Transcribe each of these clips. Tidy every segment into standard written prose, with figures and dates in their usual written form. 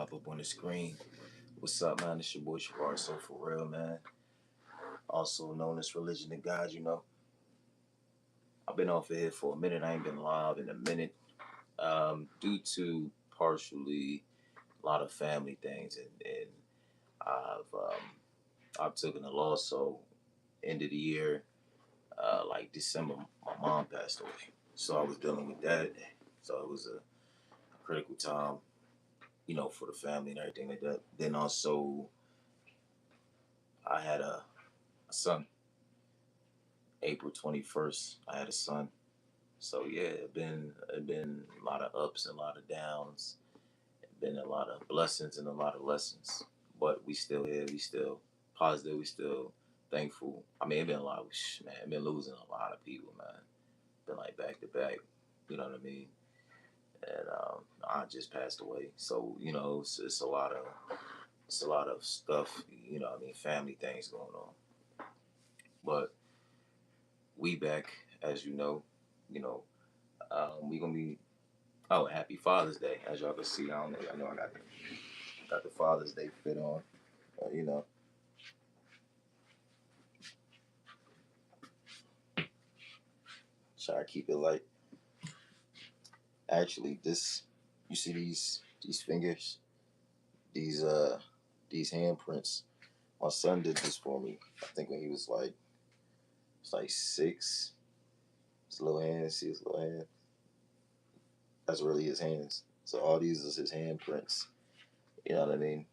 pop up on the screen. What's up, man? It's your boy Shabar, so for real, man. Also known as Religion to God, I've been off of here for a minute. I ain't been live in a minute. Due to partially a lot of family things, and I've I've taken a loss. So end of the year, like December, my mom passed away. So I was dealing with that. So it was a critical time, for the family and everything like that. Then also I had a son. April 21st, I had a son. So yeah, it been a lot of ups and a lot of downs. It been a lot of blessings and a lot of lessons. But we still here. We still positive. We still thankful. I mean, it been a lot. Man, it been losing a lot of people, man. Been like back to back. You know what I mean? And I just passed away. So it's a lot of stuff. What I mean, family things going on. But we back, as you know. You know, we gonna be. Oh, happy Father's Day! As y'all can see, I don't know. I know I got the Father's Day fit on. Uh, you know, Try to keep it light. Actually, this you see these fingers, these these handprints. My son did this for me. I think when he was it's like 6. His little hands, see his little hand. That's really his hands. So all these is his handprints. You know what I mean?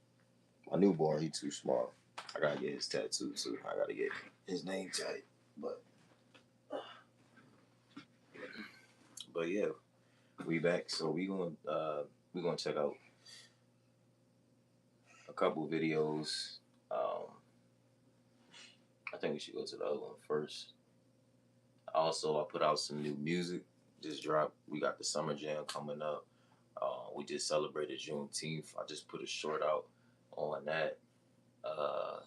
My newborn, he too small. I gotta get his tattoo too. I gotta get his name tattooed. But yeah, we back. So we gonna check out a couple videos. Um, I think we should go to the other one first. Also, I put out some new music. Just dropped. We got the Summer Jam coming up. We just celebrated Juneteenth. I just put a short out on that. Uh,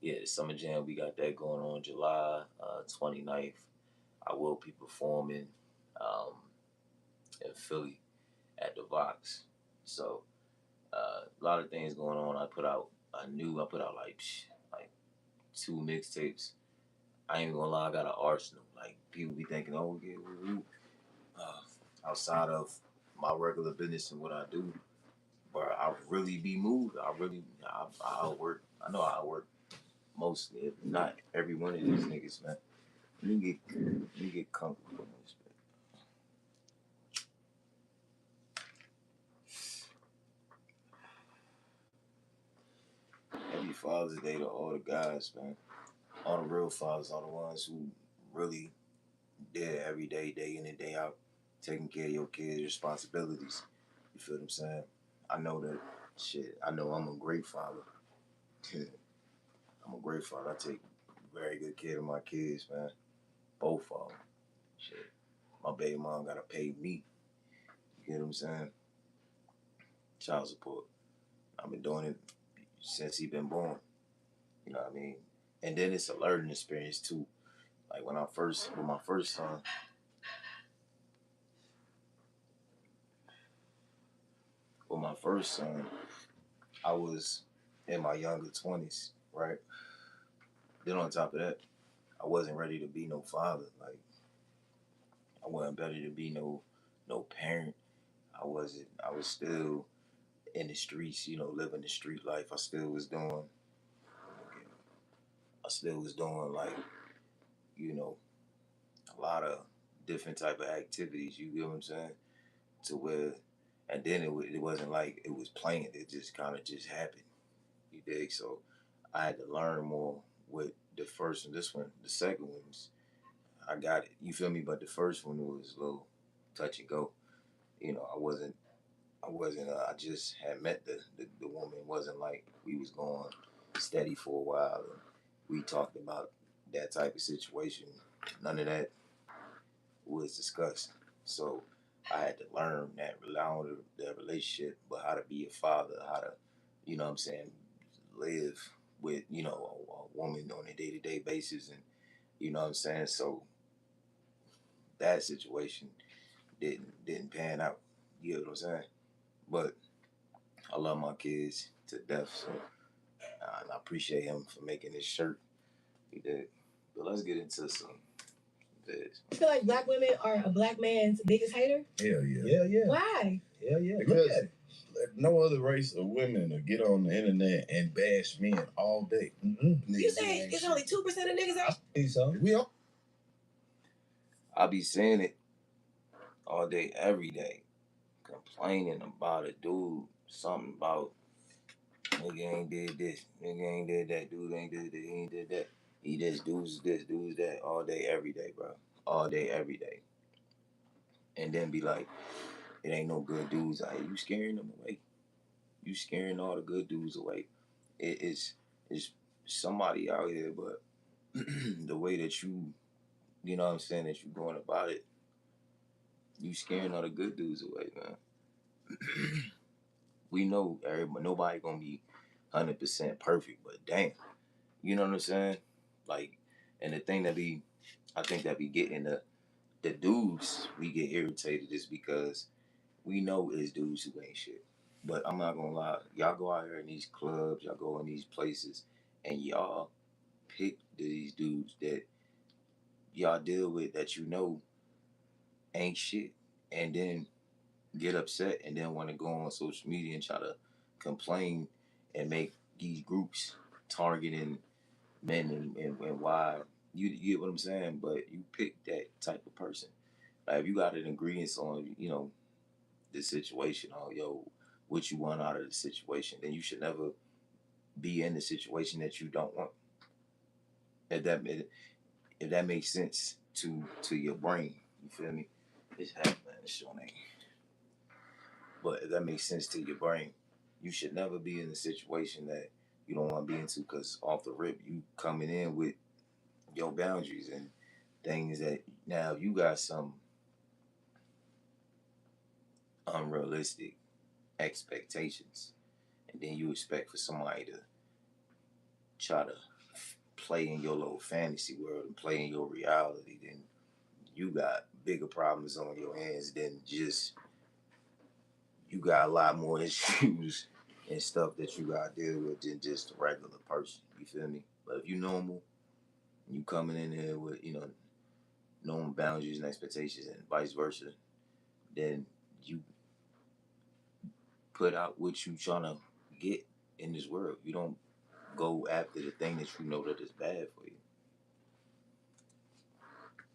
yeah, the Summer Jam, we got that going on July 29th. I will be performing um, in Philly at the Vox. So a lot of things going on. I put out like 2 mixtapes. I ain't even gonna lie, I got an arsenal. Like people be thinking, oh yeah, outside of my regular business and what I do, but I really be moved. I outwork. I know I outwork mostly, if not every one of these niggas, man. Let me get comfortable in this bit. Happy Father's Day to all the guys, man. All the real fathers, all the ones who really there every day, day in and day out, taking care of your kids' responsibilities. You feel what I'm saying? I know that shit. I know I'm a great father. I'm a great father. I take very good care of my kids, man. Both of them. Shit. My baby mom gotta pay me. You get what I'm saying? Child support. I've been doing it since he been born. You know what I mean? And then it's a learning experience too. Like with my first son, with my first son, I was in my younger 20s, right? Then on top of that, I wasn't ready to be no father. Like I wasn't ready to be no parent. I was still in the streets, living the street life. I still was doing like, you know, a lot of different type of activities. You get what I'm saying? To where, and then it wasn't like it was planned. It just kind of just happened. You dig? So I had to learn more with the first and this one. The second one's I got it. You feel me? But the first one was a little touch and go. I wasn't. I wasn't. I just had met the woman. It wasn't like we was going steady for a while. And we talked about that type of situation. None of that was discussed. So I had to learn that allowing the relationship, but how to be a father, how to, what I'm saying, live with, a woman on a day to day basis. And, what I'm saying? So that situation didn't pan out. You know what I'm saying? But I love my kids to death, so and I appreciate him for making this shirt. He did. But let's get into some this. I feel like black women are a black man's biggest hater. Hell yeah. Hell yeah. Why? Hell yeah. Look Because at it. no other race of women will get on the internet and bash men all day. You say it's only 2% of niggas I out? think so. We all I be saying it all day, every day, complaining about a dude, something about nigga ain't did this, nigga ain't did that, dude ain't did that, he ain't did that. He dude's this, dude's that, all day, every day, bro. All day, every day. And then be like, it ain't no good dudes out here. You scaring them away. You scaring all the good dudes away. It's somebody out here, but the way that you know what I'm saying, that you going about it, you scaring all the good dudes away, man. We know nobody gonna be 100% perfect, but damn, you know what I'm saying? Like, and the thing I think that be getting the dudes, we get irritated is because we know it's dudes who ain't shit. But I'm not gonna lie, y'all go out here in these clubs, y'all go in these places, and y'all pick these dudes that y'all deal with that you know ain't shit, and then get upset and then want to go on social media and try to complain and make these groups targeting men and why you get what I'm saying, but you pick that type of person. Like if you got an ingredients on, you know, the situation, or what you want out of the situation, then you should never be in the situation that you don't want. If that makes sense to your brain, you feel me? It's happening, it's showing. But if that makes sense to your brain, you should never be in a situation that you don't want to be into, because off the rip, you coming in with your boundaries and things that now you got some unrealistic expectations, and then you expect for somebody to try to play in your little fantasy world and play in your reality, then you got bigger problems on your hands than just, you got a lot more issues and stuff that you gotta deal with than just a regular person. You feel me? But if you normal, you coming in here with, normal boundaries and expectations and vice versa, then you put out what you trying to get in this world. You don't go after the thing that you know that is bad for you.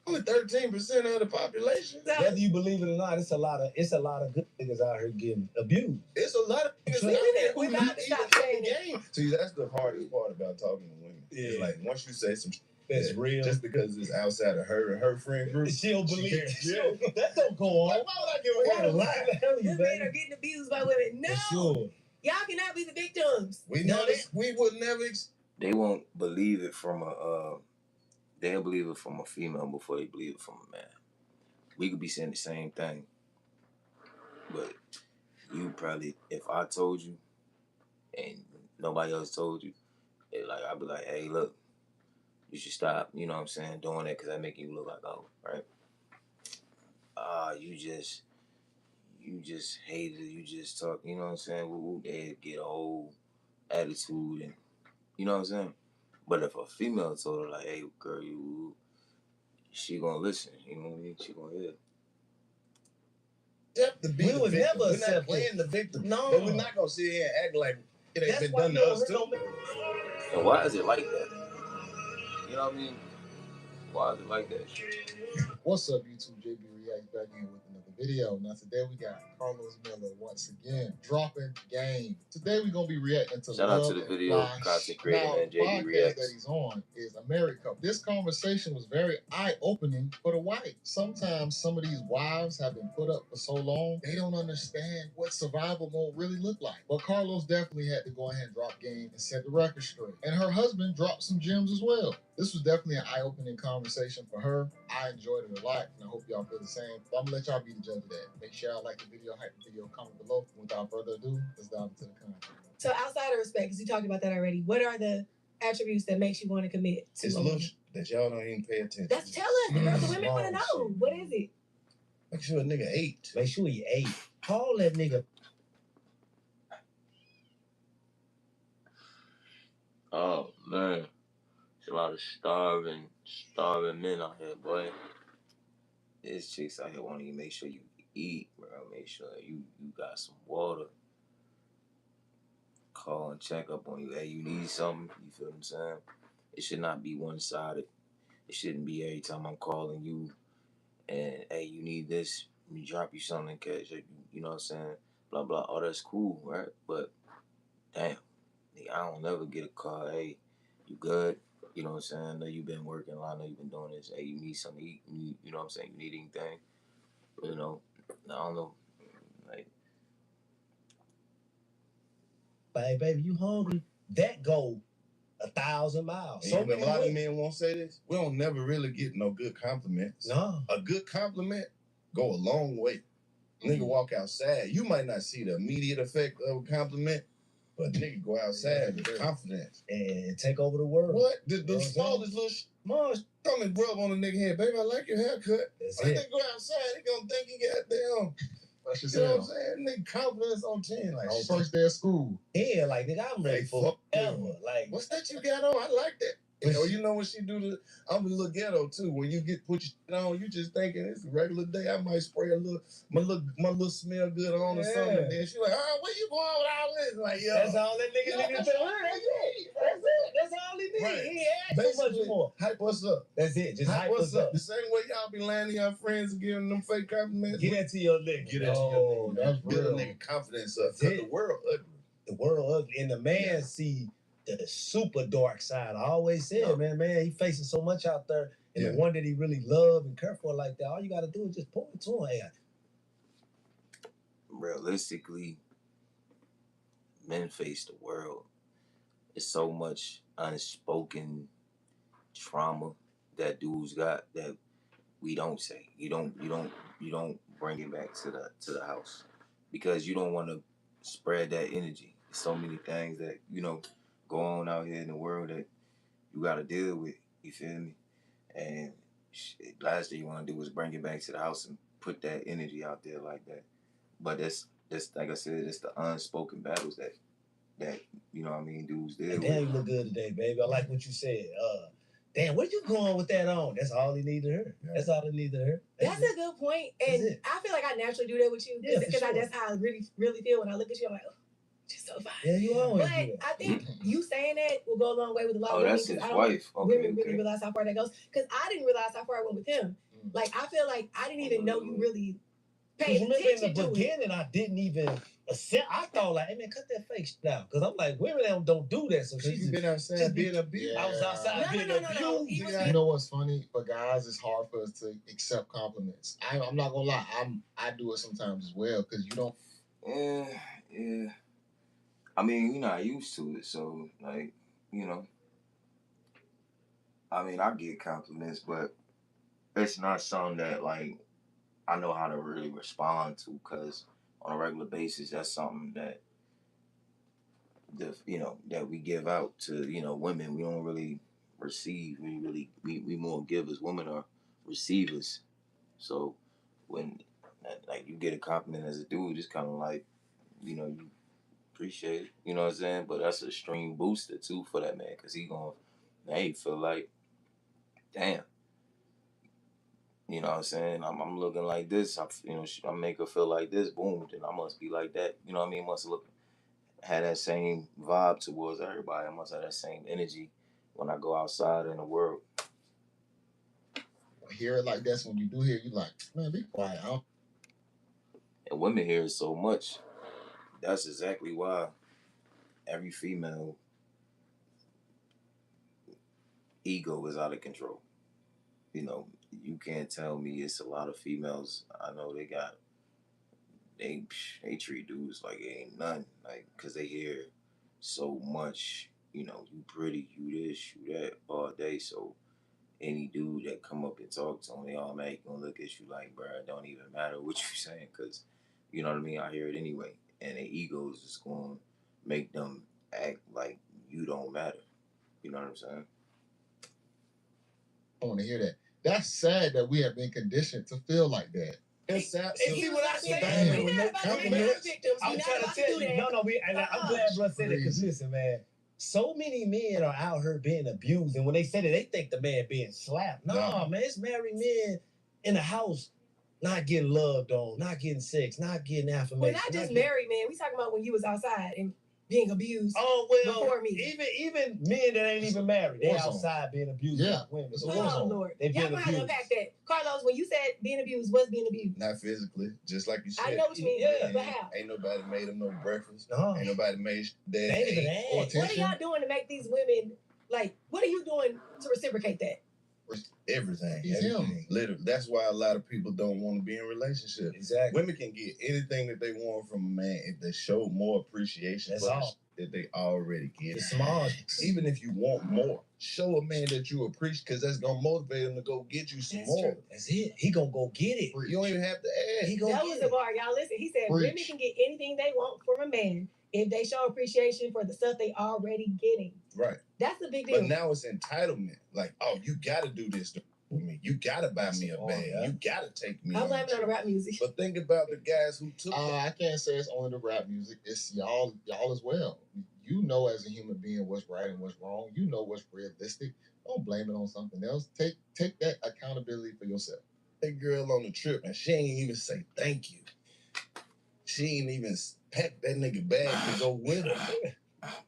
only 13% of the population. Whether you believe it or not, it's a lot of good niggas out here getting abused. It's a lot of niggas We out there we who about not to even stop in saying the it. game. See, that's the hardest part about talking to women. Yeah. It's like once you say some shit That's real. just because it's outside of her and her friend group, She don't believe it. Yeah. That don't go on. Like, why would I give a Why hell would lie? I tell you, This men are baby? getting abused by women. No, For sure. y'all cannot be the victims. We No, we would never. They won't believe it from they'll believe it from a female before they believe it from a man. We could be saying the same thing, but you probably, if I told you and nobody else told you, I'd be like, hey, look, you should stop, you know what I'm saying, doing that, because that make you look like, oh, right? You just hate it, you just talk, you know what I'm saying? They get a whole attitude, and you know what I'm saying? But if a female told her, like, hey, girl, she gonna listen, you know what I mean? She gonna hear. Accept to be We the was victim. never We're accept not playing the victim. No. But we're not gonna sit here and act like it ain't That's been why done you to don't us hurt too. no man. And why is it like that? You know what I mean? Why is it like that? What's up, YouTube? JB React back in with another video. Now today we got Carlos Miller once again dropping game. Today we're gonna be reacting to Shout out Love to the and video Fly. content creator, Now, man, the JB podcast Reacts. that he's on is a married couple. This conversation was very eye-opening for the wife. Sometimes some of these wives have been put up for so long, they don't understand what survival mode really look like. But Carlos definitely had to go ahead and drop game and set the record straight. And her husband dropped some gems as well. This was definitely an eye-opening conversation for her. I enjoyed it a lot, and I hope y'all feel the same. But I'm gonna let y'all be the judge of that. Make sure y'all like the video, hype the video, comment below. Without further ado, let's dive into the content. So outside of respect, because you talked about that already, what are the attributes that makes you want to commit to It's a little woman? that y'all don't even pay attention. That's tell us. The women want to know. Small shit. What is it? Make sure a nigga ate. Make sure he ate. Call that nigga. Oh man, there's a lot of starving men out here, boy. There's chicks out here wanting you to make sure you eat, bro. Make sure you got some water. Call and check up on you. Hey, you need something? You feel what I'm saying? It should not be one sided. It shouldn't be every time I'm calling you and hey, you need this. Let me drop you something in case you know what I'm saying. Blah blah. Oh, that's cool, right? But damn, nigga, I don't never get a call. Hey, you good? You know what I'm saying? I know you've been working a lot. I know you've been doing this. Hey, you need something to eat? You know what I'm saying? You need anything? You know, I don't know. Like, Hey, baby, you hungry? That go 1,000 miles. And So you know, many a lot of ways. men won't say this. We don't never really get no good compliments. No. A good compliment go a long way. Nigga walk outside. You might not see the immediate effect of a compliment, but nigga go outside with confidence And take over the world. What? The You know what I'm smallest little Mars come and rub on a nigga head, baby. I like your haircut. That's When it. nigga go outside, he gonna think he got damn. What you You know what I'm say? saying? Nigga confidence on 10. Like, On first day of school. Yeah, like, nigga, I'm ready Like, for fuck ever. you. Like, what's that you got on? I like that. You know, you know when she do the, I'm a little ghetto too. When you put your shit on, you just thinking it's a regular day. I might spray my little smell good on or something. Yeah. And then she like, oh, where you going with all this? Like, yo, that's all that nigga Yeah, nigga that's do. all That's he it. That's it. That's all he need. Right. He ain't asked so much basically, more. hype us up. That's it. Just hype us up. The same way y'all be landing your friends and giving them fake compliments. Get that to your nigga. Get that to your nigga. That's Build a real. nigga confidence up. That's 'Cause it. the world ugly. The world ugly. And the man see the super dark side. I always said, Yeah. man, he facing so much out there. And Yeah. the one that he really love and care for like that, all you got to do is just point it to him. Hey, realistically, men face the world. It's so much unspoken trauma that dudes got that we don't say. You don't bring it back to the house because you don't want to spread that energy. There's so many things that go on out here in the world that you got to deal with. You feel me? And last thing you want to do is bring it back to the house and put that energy out there like that. But that's like I said, it's the unspoken battles that you know what I mean dudes deal with. damn, you look good today, baby. I like what you said. Damn, where you going with that on? That's all he need to hear. Yeah. That's all he need to hear. That's a good point, and That's it. I feel like I naturally do that with you Yeah, for because sure. that's how I really feel when I look at you. I'm like, oh, she's so fine. Yeah, you always But do that. I think you saying that will go a long way with a lot of Oh, women. that's 'cause his I don't wife. think Okay, women really okay. realize how far that goes. Because I didn't realize how far I went with him. Like I feel like I didn't even know you really paid Remember in attention the to it. beginning, I didn't even accept. I thought like, hey man, cut that fake shit down, because I'm like, women don't do that. So Because she's you been outside just being abused. Yeah. I was outside No, being no, no, no, no. abused. He was- You know what's funny? For guys, it's hard for us to accept compliments. I'm not gonna lie. I do it sometimes as well because you don't. Yeah. I mean, you're not used to it, so like, I mean, I get compliments, but it's not something that like I know how to really respond to because on a regular basis, that's something that that we give out to women. We don't really receive. We more givers. Women are receivers. So when like you get a compliment as a dude, it's kind of like you appreciate it. You know what I'm saying? But that's a stream booster too for that man because he gonna feel like damn. You know what I'm saying? I'm looking like this. I make her feel like this. Boom. Then I must be like that. You know what I mean? Must have that same vibe towards everybody. I must have that same energy when I go outside in the world. Hear it like that's when you do hear it, you like, man, be quiet. And women hear it so much. That's exactly why every female ego is out of control. You can't tell me it's a lot of females. I know they treat dudes like it ain't nothing. Like, cause they hear so much. You pretty, you this, you that all day. So any dude that come up and talk to them, they automatically gonna look at you like, bro, it don't even matter what you saying, cause you know what I mean. I hear it anyway, and their ego is just gonna make them act like you don't matter. You know what I'm saying? I want to hear that. That's sad that we have been conditioned to feel like that. It's sad. And see what I said? We're not about to be victims. I'm We're not trying about to to tell do you. that. No, I'm glad bro said it because listen, man, so many men are out here being abused, and when they say that, they think the man being slapped. No, man, it's married men in the house not getting loved on, not getting sex, not getting affirmation. Well, not just married men. We talking about when you was outside and being abused. Oh well, before me. even men that ain't even married, they outside being abused. Yeah. by women. It's a Oh war zone. Lord, They y'all being gonna have to abused. unpack that. Carlos, when you said being abused, what's being abused? Not physically, just like you said. I know what you mean, Yeah. but how? Ain't nobody made them no breakfast. No. Ain't nobody made They that. ain't even Ain't asked. or What are attention. y'all doing to make these women like? What are you doing to reciprocate that? everything. He's everything. him. Literally, that's why a lot of people don't want to be in relationships. Exactly. Women can get anything that they want from a man if they show more appreciation That's for the all. that they already get. The small. Even if you want more, show a man that you appreciate, because that's gonna motivate him to go get you some That's more. true. That's it. He gonna go get it. You don't even have to ask. He gonna That get was it. the bar, y'all. Listen, he said women Preach. can get anything they want from a man if they show appreciation for the stuff they already getting. Right. That's the big deal. But now it's entitlement. Like, oh, you gotta do this for me. You gotta buy me a Oh, bag. yeah. You gotta take me. I'm on a blaming it on the trip. rap music. But think about the guys who took I can't say it's only the rap music. It's y'all as well. You know, as a human being, what's right and what's wrong. You know what's realistic. Don't blame it on something else. Take that accountability for yourself. that girl on the trip and she ain't even say thank you. She ain't even pack that nigga bag to go with her.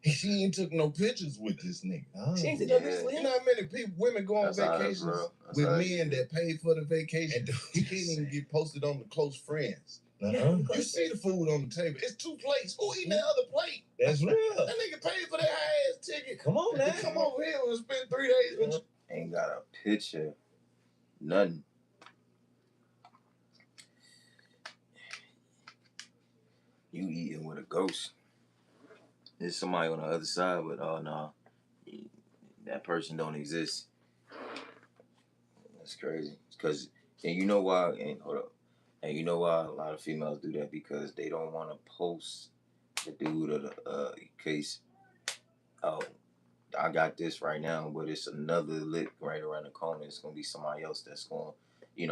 She ain't took no pictures with this nigga. Oh, She ain't took Yeah. no pictures with You him. know how many people, women go on That's how it is, vacations bro. That's with how it men is. that paid for the vacation? And He can't even get posted on the close friends. uh-huh. You see the food on the table. It's 2 plates. Who eating that other plate? That's real. That nigga paid for that high ass ticket. Come on, man. To come over here and spend 3 days with you. Ain't got a picture. Nothing. You eating with a ghost. There's somebody on the other side, but oh no, that person don't exist. That's crazy. Cause and you know why? And hold up. And you know why a lot of females do that, because they don't want to post the dude or the case. Oh, I got this right now, but it's another lick right around the corner. It's gonna be somebody else that's gonna,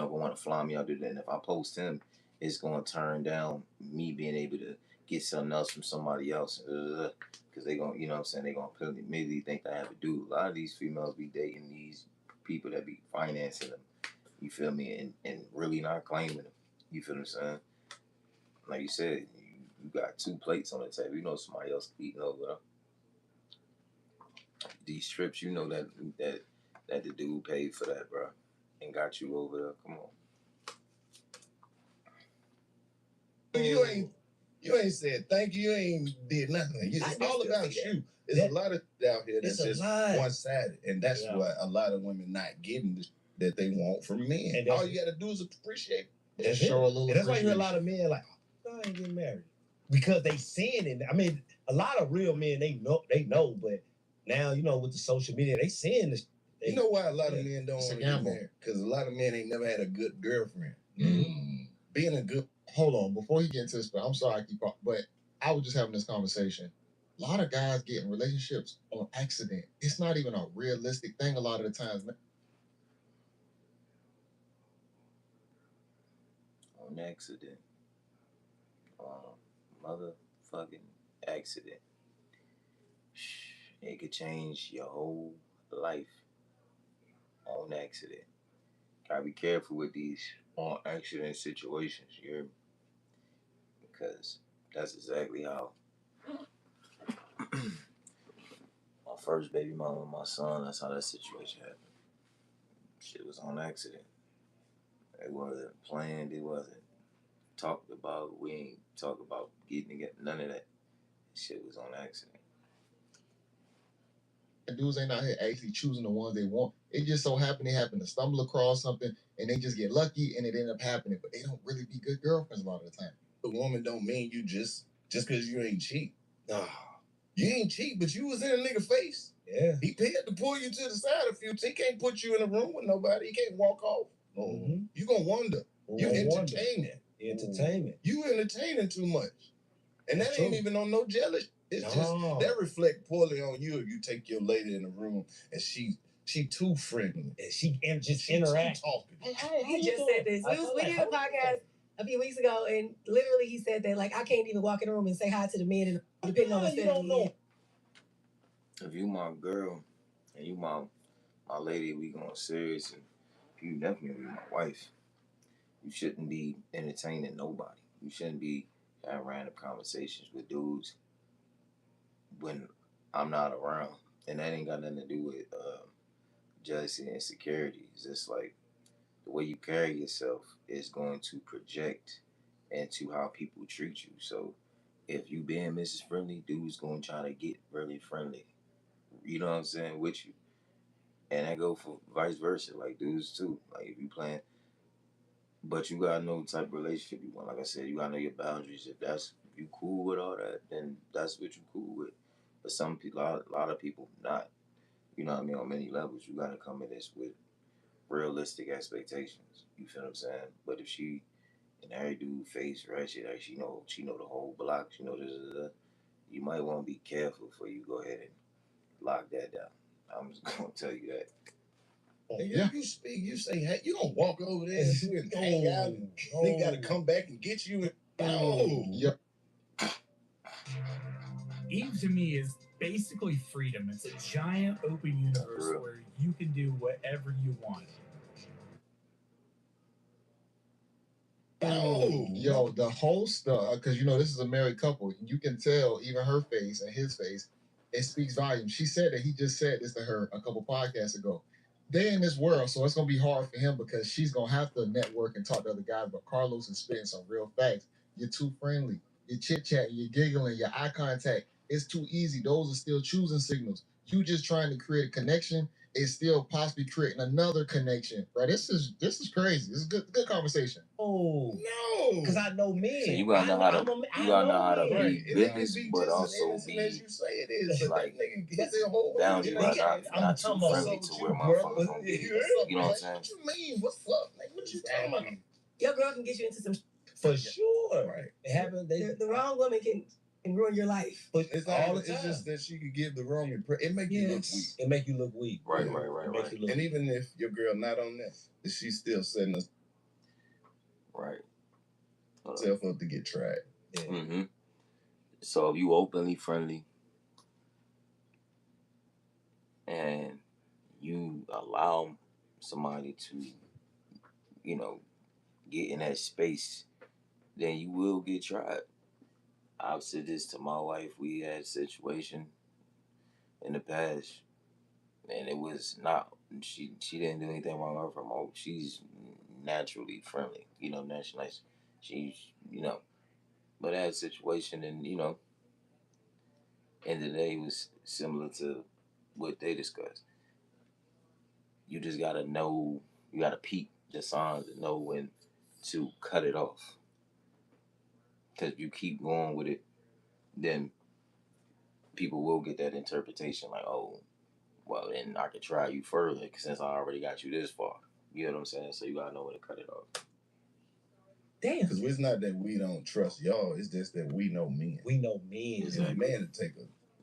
want to fly me out there. Then if I post him, it's gonna turn down me being able to get something else from somebody else. Because they gonna, they gonna immediately think I have a dude. A lot of these females be dating these people that be financing them. You feel me? And really not claiming them. You feel what I'm saying? Like you said, you got 2 plates on the table. You know somebody else eating over there. These trips, you know that the dude paid for that, bro, and got you over there. Come on. You ain't said thank you. You ain't did nothing. It's all about you. There's a lot of out here that's just one-sided, and that's what a lot of women not getting that they want from men. And all you got to do is appreciate it. And show a little. And that's why you hear a lot of men like, oh, I ain't getting married, because they seeing it. I mean, a lot of real men they know, but now with the social media they seeing this. You know why a lot of men don't It's a want to get gamble. married? Because a lot of men ain't never had a good girlfriend. Being a good Hold on, before he get into this, but I'm sorry I keep on, but I was just having this conversation. A lot of guys get in relationships on accident. It's not even a realistic thing a lot of the times. On accident. Motherfucking accident. It could change your whole life on accident. Gotta be careful with these on accident situations, you hear me? Because that's exactly how my first baby mama and my son, that's how that situation happened. Shit was on accident. It wasn't planned, it wasn't talked about. We ain't talk about getting together, none of that. Shit was on accident. Dudes ain't out here actually choosing the ones they want. It just so happen they happen to stumble across something and they just get lucky and it end up happening. But they don't really be good girlfriends a lot of the time. The woman don't mean you just because you ain't cheap. Nah. You ain't cheap, but you was in a nigga face. Yeah. He paid to pull you to the side a few times. He can't put you in a room with nobody. He can't walk off. Mm-hmm. You gonna wonder. You entertaining. Entertainment. You entertaining too much. And That's that ain't true. even on no jealous. It's just that reflect poorly on you if you take your lady in the room and she too friendly. And she just interact. Talking. He just said this. We did a podcast a few weeks ago, and literally he said that, like, I can't even walk in the room and say hi to the men, and depending on the You don't know. if you my girl and you my lady, we going serious, and you definitely be my wife. You shouldn't be entertaining nobody. You shouldn't be having random conversations with dudes when I'm not around, and that ain't got nothing to do with jealousy and insecurity. It's just like the way you carry yourself is going to project into how people treat you. So if you being Mrs. Friendly, dude's gonna try to get really friendly. You know what I'm saying with you, and that go for vice versa. Like dudes too. Like if you playing, but you gotta know the type of relationship you want. Like I said, you gotta know your boundaries. If you cool with all that, then that's what you cool with. But some people, a lot of people, not. You know what I mean? On many levels, you gotta come in this with realistic expectations. You feel what I'm saying? But if she and every dude face ratchet, like she know the whole block, she know this, you might want to be careful before you go ahead and lock that down. I'm just gonna tell you that. And you speak, you say, hey, you don't walk over there and hang out and they gotta come back and get you. Yep. Eve to me is basically freedom. It's a giant open universe where you can do whatever you want. Yo, the host, because this is a married couple, you can tell even her face and his face, it speaks volumes. She said that he just said this to her a couple podcasts ago. They're in this world, so it's gonna be hard for him because she's gonna have to network and talk to other guys. But Carlos is spitting some real facts. You're too friendly. You're chit chatting. You're giggling. Your eye contact. It's too easy. Those are still choosing signals. You just trying to create a connection is still possibly creating another connection. Right? This is crazy. This is good conversation. Oh No, because I know men. So you gotta know how to right. be business, It but just as also innocent be as you say it is. But like that nigga gets their whole boundary, way. not too friendly to where motherfuckers gonna get. You know what I'm saying? What you mean? What's up? Like, what you talking about? Your girl can get you into some. For sure. Right. It happened. The wrong woman can ruin your life. But it's all all the it's time. just that she could give the wrong impression. It make you look weak. It make you look weak. Right. And even if your girl not on that, is she still setting herself up to get tried? Yeah. Mm-hmm. So if you openly friendly and you allow somebody to, get in that space, then you will get tried. I've said this to my wife. We had a situation in the past, and it was not. She didn't do anything wrong with her remote. She's naturally friendly. Nice. She's but that situation, and end of the day was similar to what they discussed. You just gotta know. You gotta peep the signs and know when to cut it off. Because if you keep going with it, then people will get that interpretation like, oh, well, then I could try you further since I already got you this far. You know what I'm saying? So you gotta know when to cut it off. Damn. Because it's not that we don't trust y'all. It's just that we know men. We know men. Exactly. And a man to take a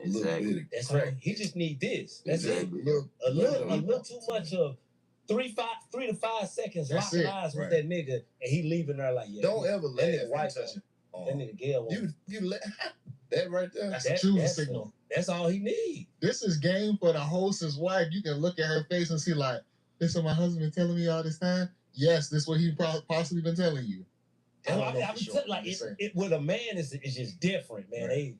little Exactly. bit of That's crack. right. He just need this. That's Exactly. it. A little too much of 3 to 5 seconds That's locking it. eyes with Right. that nigga, and he leaving there like, yeah. Don't ever let nigga that wife touch it. That nigga Gail. You let that right there. That's a choosing that's signal. That's all he need. This is game for the host's wife. You can look at her face and see like, this is what my husband been telling me all this time. Yes, this is what he possibly been telling you. And with a man, it's just different, man. Right.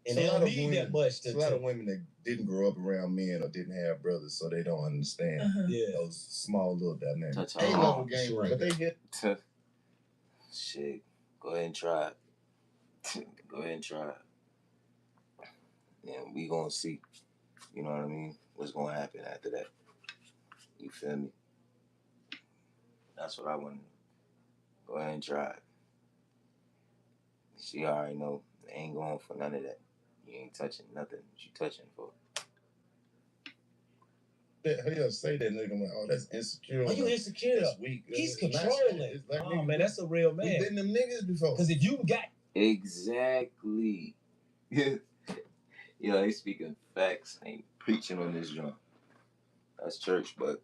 They don't need that much. A lot of women that didn't grow up around men or didn't have brothers, so they don't understand those small little dynamics. That's A-level game right But there. they get shit. Go ahead and try it. Go ahead and try it. And we gonna see. You know what I mean? What's gonna happen after that? You feel me? That's what I want. Go ahead and try it. She already know. Ain't going for none of that. You ain't touching nothing. She touching for. He'll say that nigga like, oh, that's insecure. Oh, you insecure? That's weak. He's It's not- controlling. it's like, Oh nigga, man, that's a real man. We've been them niggas before. Because if you got Exactly. They speaking facts. Ain't preaching on this joint. That's church, but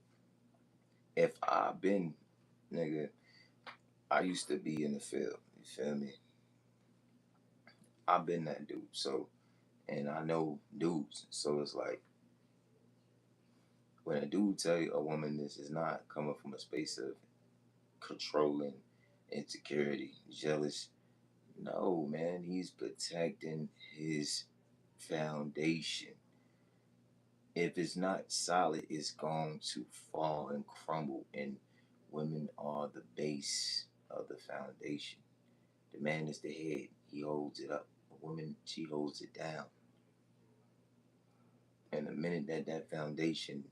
if I been, nigga, I used to be in the field. You feel me? I've been that dude. So And I know dudes, so it's like when a dude tell you a woman this is not coming from a space of controlling, insecurity, jealous. No, man, he's protecting his foundation. If it's not solid, it's going to fall and crumble. And women are the base of the foundation. The man is the head, he holds it up. A woman, she holds it down. And the minute that that foundation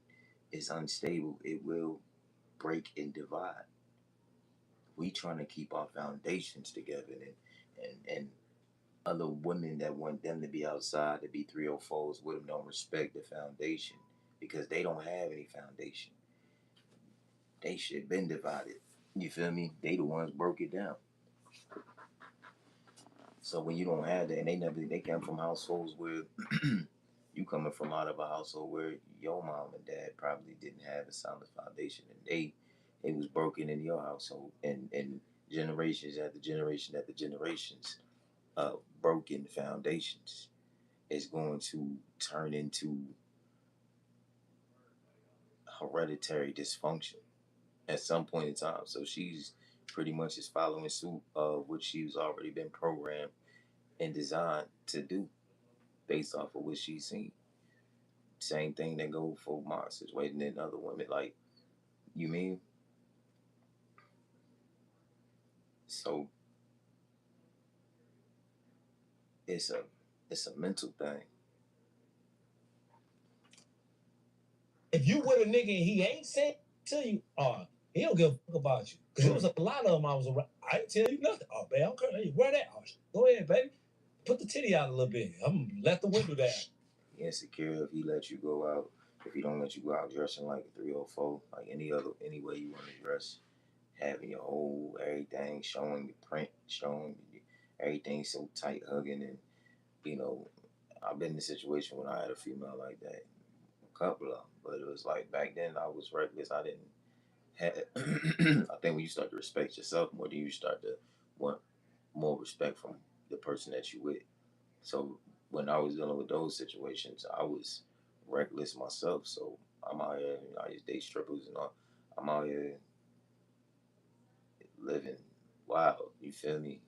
is unstable, it will break and divide. We trying to keep our foundations together, and other women that want them to be outside to be 304s with them don't respect the foundation because they don't have any foundation. They should been divided. You feel me? They the ones broke it down. So when you don't have that, and they come from households where you coming from out of a household where your mom and dad probably didn't have a solid foundation, and they was broken in your household, and generations after generation after generations of broken foundations is going to turn into hereditary dysfunction at some point in time. So she's pretty much is following suit of what she's already been programmed and designed to do based off of what she's seen. Same thing that go for monsters waiting in other women. Like, you mean? So it's a mental thing. If you with a nigga and he ain't said to you, he don't give a fuck about you. Because there was a lot of them I was around. I ain't tell you nothing. Oh, babe, I'm currently, hey, where that? Oh, go ahead, baby. Put the titty out a little bit. I'm gonna let the window down. He insecure if he lets you go out. If he don't let you go out dressing like a 304, like any way you want to dress, having your whole everything, showing the print, showing everything so tight, hugging, and you know, I've been in a situation when I had a female like that, a couple of them, but it was like back then I was reckless. I didn't have. I think when you start to respect yourself more, then you start to want more respect from the person that you with. So when I was dealing with those situations, I was reckless myself. So I'm out here, I just date strippers and all. I'm out here living wild. You feel me?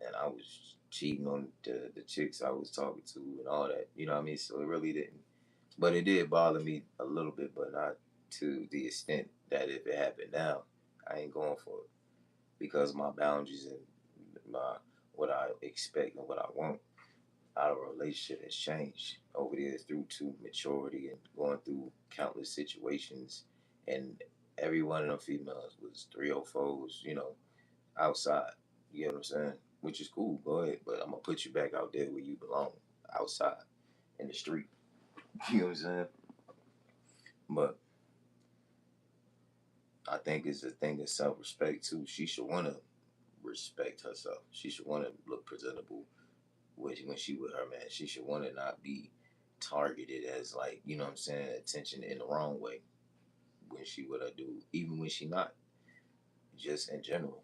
And I was cheating on the chicks I was talking to and all that. You know what I mean? So it really didn't. But it did bother me a little bit, but not to the extent that if it happened now, I ain't going for it because my boundaries and my what I expect and what I want our relationship has changed over the years through to maturity and going through countless situations. And every one of them females was 304s, outside. You get what I'm saying? Which is cool, go ahead. But I'm going to put you back out there where you belong, outside, in the street. You know what I'm saying? But I think it's a thing of self respect too. She should want to respect herself. She should want to look presentable when she with her man. She should want to not be targeted as like, you know what I'm saying, attention in the wrong way when she with her dude, even when she not, just in general.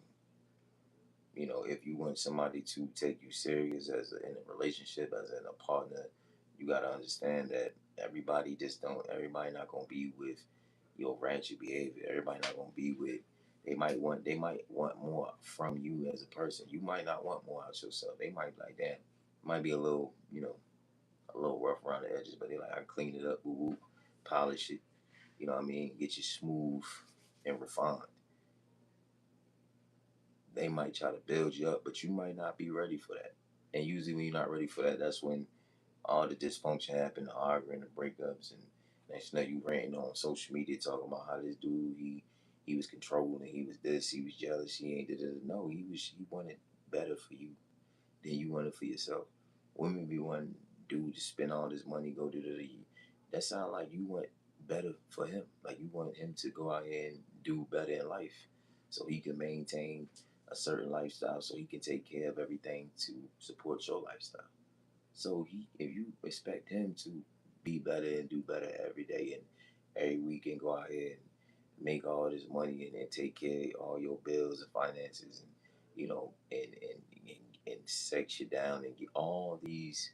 If you want somebody to take you serious in a relationship, as in a partner, you gotta understand that everybody not gonna be with your ratchet behavior. Everybody not gonna be with. They might want more from you as a person. You might not want more out yourself. They might be like, damn, might be a little, a little rough around the edges, but they like, I clean it up, woo woo, polish it, you know what I mean? Get you smooth and refined. They might try to build you up, but you might not be ready for that. And usually when you're not ready for that, that's when all the dysfunction happen, the arguing, the breakups, and next thing you ranting on social media talking about how this dude he was controlling, he was this, he was jealous, he ain't did it. No, he wanted better for you than you wanted for yourself. Women be wanting dude to spend all this money, go do the. That sound like you want better for him. Like you want him to go out here and do better in life, so he can maintain a certain lifestyle, so he can take care of everything to support your lifestyle. So if you expect him to be better and do better every day and every week and go out here and make all this money and then take care of all your bills and finances and and sex you down and get all these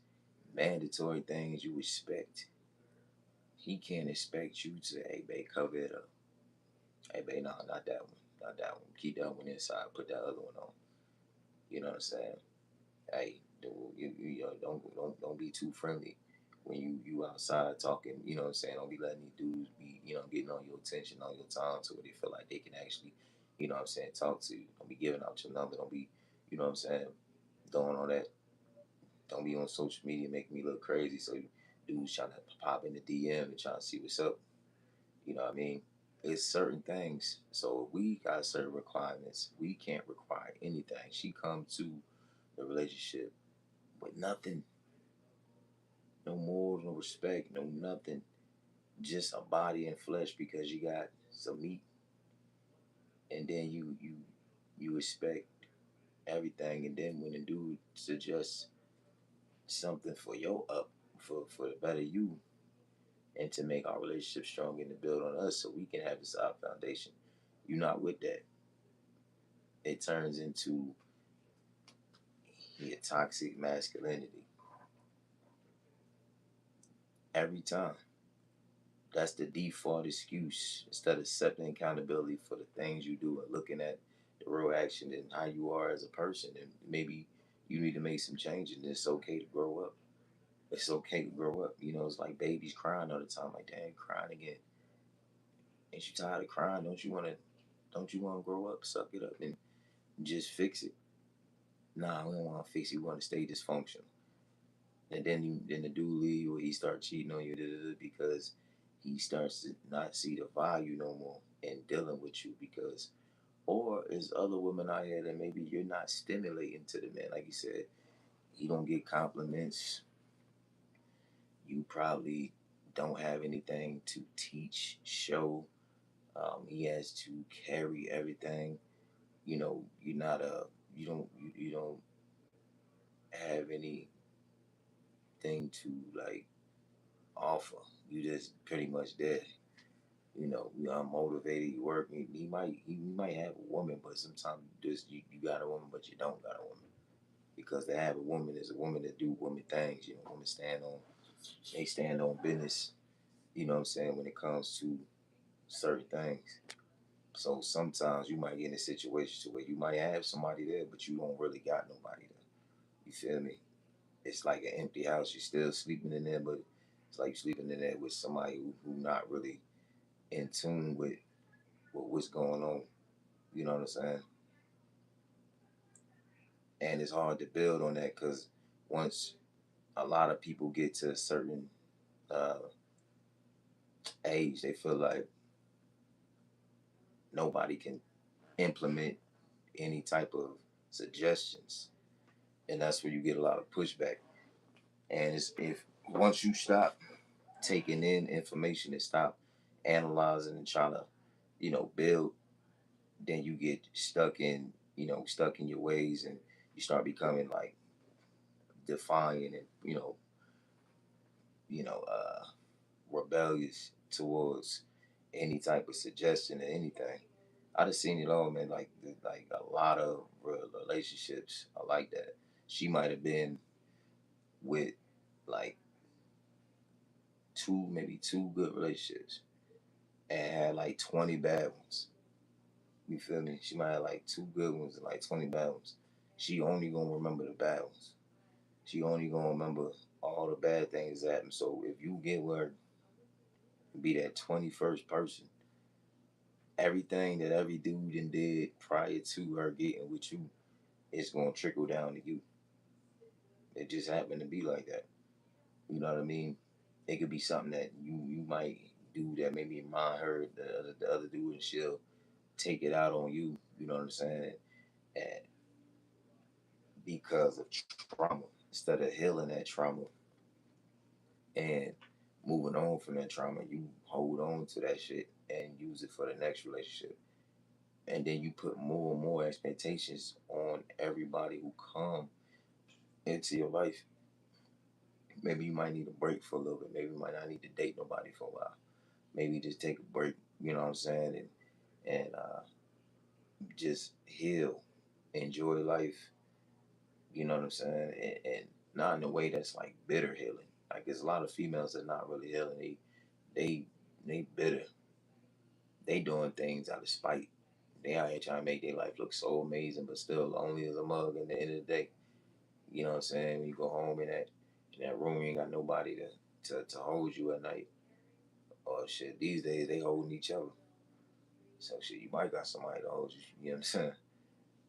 mandatory things you expect. He can't expect you to, hey, babe, cover it up. Hey, babe, no, not that one. Not that one. Keep that one inside. Put that other one on. You know what I'm saying? Hey, you know, don't be too friendly when you outside talking. You know what I'm saying? Don't be letting these dudes be, you know, getting on your attention, on your time, to where they feel like they can actually, you know what I'm saying, talk to you. Don't be giving out your number. Don't be, you know what I'm saying, doing all that. Don't be on social media making me look crazy. So dudes trying to pop in the DM and trying to see what's up. You know what I mean? It's certain things. So if we got certain requirements, we can't require anything. She come to the relationship with nothing, no morals, no respect, no nothing, just a body and flesh because you got some meat, and then you expect everything, and then when the dude suggests something for your up, for the better you, and to make our relationship strong and to build on us so we can have a solid foundation, you're not with that. It turns into your toxic masculinity every time. That's the default excuse instead of accepting accountability for the things you do and looking at the real action and how you are as a person. And maybe you need to make some changes. And it's okay to grow up. It's okay to grow up. You know, it's like babies crying all the time. Like, dang, crying again. Ain't you tired of crying? Don't you wanna grow up, suck it up and just fix it? Nah, we don't wanna fix it. We wanna stay dysfunctional. And then the dude leave or he start cheating on you because he starts to not see the value no more in dealing with you because or there's other women out here that maybe you're not stimulating to the man. Like you said, he don't get compliments. You probably don't have anything to teach, show. He has to carry everything. You know, you're not a you don't have anything to like offer. You just pretty much there. You know, you unmotivated, you work. He might have a woman, but sometimes you got a woman, but you don't got a woman because to have a woman is a woman that do woman things. You know, women stand on business. You know what I'm saying when it comes to certain things. So sometimes you might get in a situation to where you might have somebody there, but you don't really got nobody there. You feel me? It's like an empty house. You're still sleeping in there, but it's like sleeping in there with somebody who not really in tune with what's going on. You know what I'm saying? And it's hard to build on that because once a lot of people get to a certain uh, age, they feel like nobody can implement any type of suggestions, and that's where you get a lot of pushback. And it's, if once you stop taking in information and stop analyzing and trying to, build, then you get stuck in your ways, and you start becoming like defiant and you know, uh, rebellious towards any type of suggestion or anything. I done seen it all, man. Like a lot of relationships are like that. She might have been with like maybe two good relationships, and had like 20 bad ones. You feel me? She might have like two good ones and like 20 bad ones. She only gonna remember the bad ones. She only gonna remember all the bad things that happened. So if you get with her, be that 21st person, everything that every dude did prior to her getting with you is gonna trickle down to you. It just happened to be like that. You know what I mean? It could be something that you might do that maybe mind her, the other dude, and she'll take it out on you. You know what I'm saying? And because of trauma, instead of healing that trauma and moving on from that trauma, you hold on to that shit and use it for the next relationship. And then you put more and more expectations on everybody who come into your life. Maybe you might need a break for a little bit. Maybe you might not need to date nobody for a while. Maybe just take a break. You know what I'm saying? And just heal, enjoy life. You know what I'm saying? And not in a way that's like bitter healing. Like there's a lot of females that not really healing. They they bitter. They doing things out of spite. They out here trying to make their life look so amazing, but still lonely as a mug. At the end of the day, you know what I'm saying? When you go home in that room, you ain't got nobody to hold you at night. Or shit, these days they holding each other. So shit, you might got somebody to hold you. You know what I'm saying?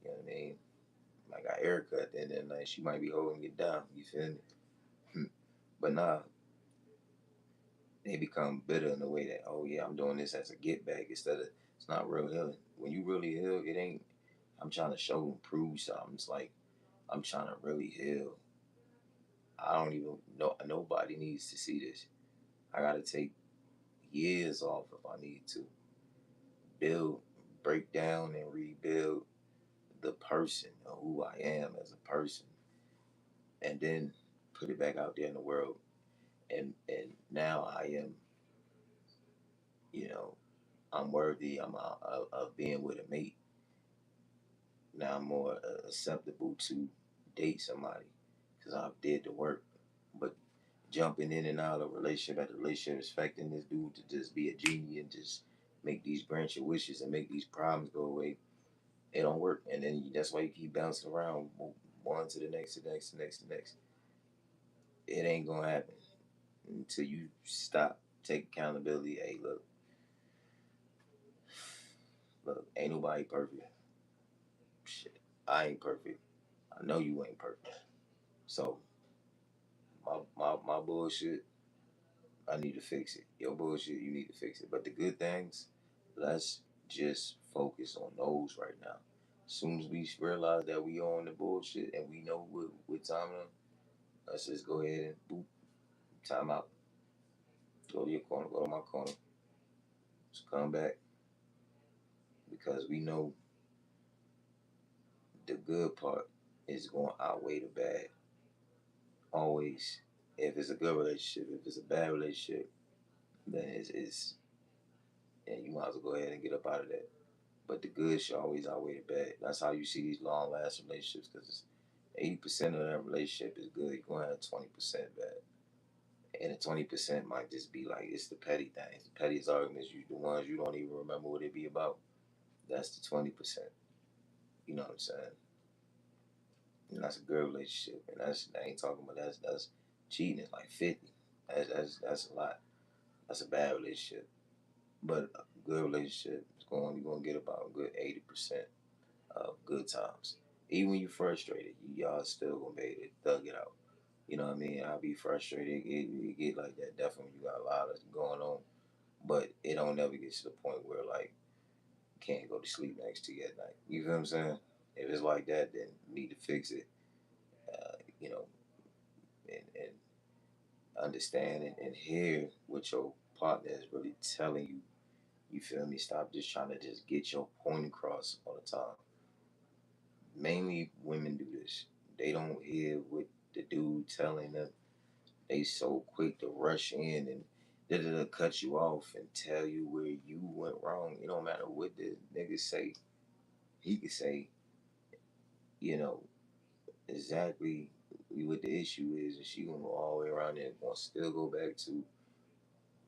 You know what I mean? I got Erica at the end of the night. She might be holding you down. You feel me? But nah, they become bitter in the way that, oh yeah, I'm doing this as a get back instead of, it's not real healing. When you really heal, it ain't, I'm trying to show and prove something. It's like, I'm trying to really heal. I don't even know, nobody needs to see this. I gotta take years off if I need to. Build, break down and rebuild the person or who I am as a person. And then put it back out there in the world. And now I am, you know, I'm worthy. Of being with a mate. Now I'm more acceptable to date somebody because I've did the work. But jumping in and out of a relationship after relationship, expecting this dude to just be a genie and just make these grant your wishes and make these problems go away, it don't work. And then that's why you keep bouncing around one to the next, to the next, to the next, to the next. It ain't gonna happen until you stop, take accountability. Hey, look, ain't nobody perfect. Shit, I ain't perfect. I know you ain't perfect. So my bullshit, I need to fix it. Your bullshit, you need to fix it. But the good things, let's just focus on those right now. As soon as we realize that we on the bullshit and we know what time on, let's just go ahead and boop, time out. Go to your corner, go to my corner. Just come back because we know the good part is going to outweigh the bad. Always. If it's a good relationship, if it's a bad relationship, then it's and you might as well go ahead and get up out of that. But the good should always outweigh the bad. That's how you see these long lasting relationships because 80% of that relationship is good. You're going to have 20% bad. And the 20% might just be like, it's the petty things. The pettiest arguments, the ones you don't even remember what it be about. That's the 20%. You know what I'm saying? And that's a good relationship. And I ain't talking about that's cheating. It's like 50. That's a lot. That's a bad relationship. But a good relationship is you're going to get about a good 80% of good times. Even when you're frustrated, y'all still gonna be able to thug it out. You know what I mean? I'll be frustrated. It get like that definitely when you got a lot of going on. But it don't never get to the point where like you can't go to sleep next to you at night. You feel what I'm saying? If it's like that, then you need to fix it. You know, and understand and hear what your partner is really telling you. You feel me? Stop just trying to just get your point across all the time. Mainly women do this. They don't hear what the dude telling them. They so quick to rush in and da cut you off and tell you where you went wrong. It don't matter what the nigga say. He could say, you know, exactly what the issue is, and she gonna go all the way around there and gonna still go back to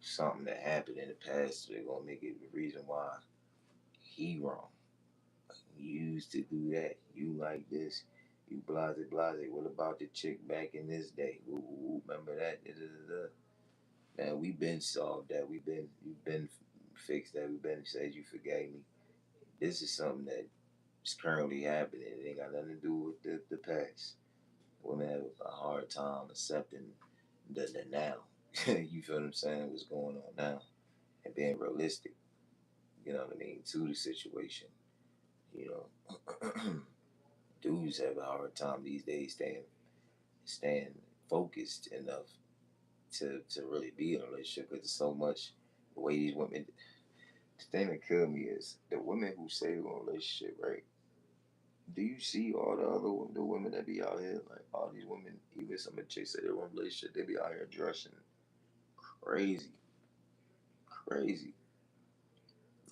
something that happened in the past. So they're gonna make it the reason why he wrong. You used to do that. You like this. You blase blase. What about the chick back in this day? Ooh, remember that? Da, da, da, da. Man, we've been solved that. You've been fixed that. We've been said you forgave me. This is something that is currently happening. It ain't got nothing to do with the past. Women have a hard time accepting the now. You feel what I'm saying? What's going on now? And being realistic, you know what I mean, to the situation. You know, dudes have a hard time these days staying focused enough to really be in a relationship because there's so much the way these women. The thing that killed me is the women who say they're in a relationship, right? Do you see all the women that be out here like all these women? Even some of the chicks that they're in a relationship, they be out here dressing crazy, crazy,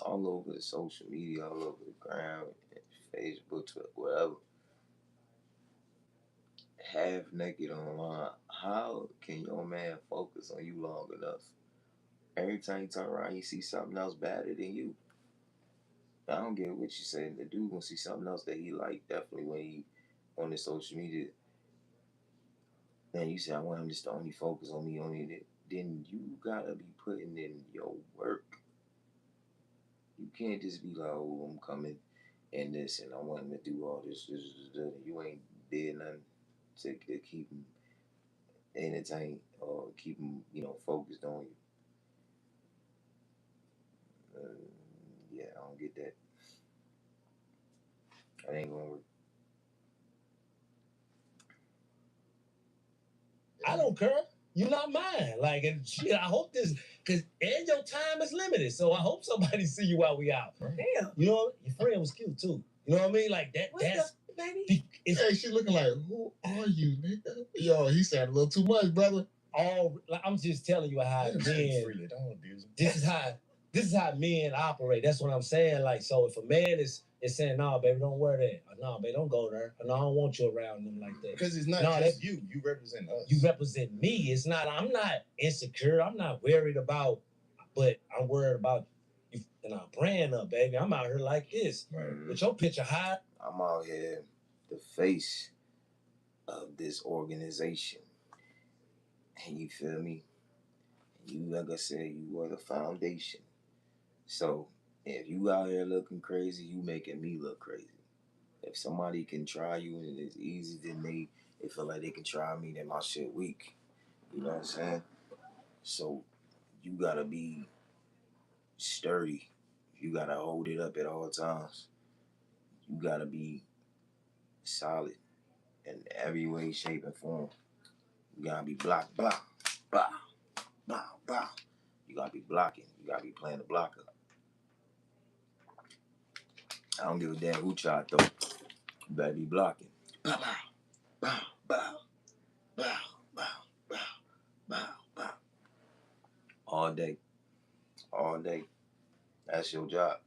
all over the social media, all over the ground, Facebook, Twitter, whatever. half naked online, how can your man focus on you long enough? Every time you turn around, you see something else better than you. I don't get what you saying. The dude gonna see something else that he like definitely when he on the social media. Then you say I want him just to only focus on me, only that. Then you gotta be putting in your work. You can't just be like, oh, I'm coming and this, and I want him to do all this. You ain't did nothing to keep him entertained or keep him, focused on you. Yeah, I don't get that. That ain't gonna work. I don't care. You're not mine. Like, and shit, I hope this, and your time is limited. So I hope somebody see you while we out. Damn. You know, your friend was cute too. You know what I mean? Like that. What's That's up, baby? Hey, she looking like, who are you, nigga? Yo, he said a little too much, brother. Like, I'm just telling you how men. Freely, don't abuse him. This is how men operate. That's what I'm saying. Like, so if a man is saying, "No, baby, don't wear that," or, "No, baby, don't go there," or, "No, I don't want you around them like that," because it's not just you. You represent us. You represent me. It's not. I'm not insecure. I'm not worried about. But I'm worried about you and our brand up, baby. I'm out here like this with your picture high. I'm out here, the face of this organization. And you feel me? You, like I said, you are the foundation. So if you out here looking crazy, you making me look crazy. If somebody can try you and it's easy, then they feel like they can try me, then my shit weak. You know what I'm saying? So you gotta be sturdy. You gotta hold it up at all times. You gotta be solid in every way, shape, and form. You gotta be block, block, block, block, block. You gotta be blocking. You gotta be playing the blocker. I don't give a damn who shot though. You better be blocking. Bow, bow, bow, bow, bow, bow, bow, bow. All day. All day. That's your job.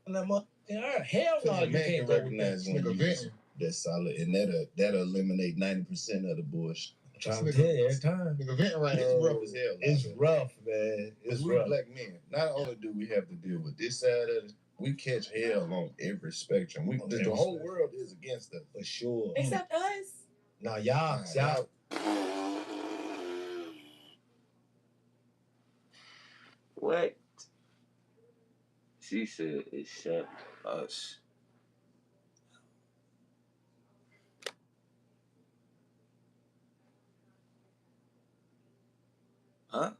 Hell no, you man can't can go recognize with when Nigga, you Vince. that's solid, and that'll eliminate 90% of the bullshit. I'm trying to tell you every time. Nigga, Vince right It's rough as hell. It's rough, man. It's we rough. black men. Not only do we have to deal with this side of it, we catch hell on every spectrum. The whole world is against us. For sure. Except us. No, y'all. What? She said, except us. Huh?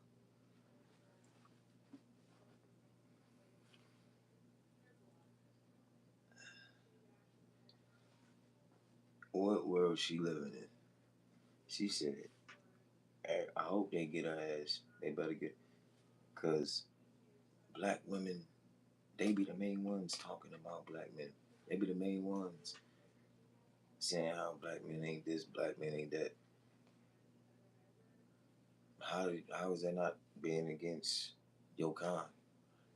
What world she living in? She said, I hope they get her ass. They better get, because black women, they be the main ones talking about black men. They be the main ones saying how black men ain't this, black men ain't that. How is that not being against your kind?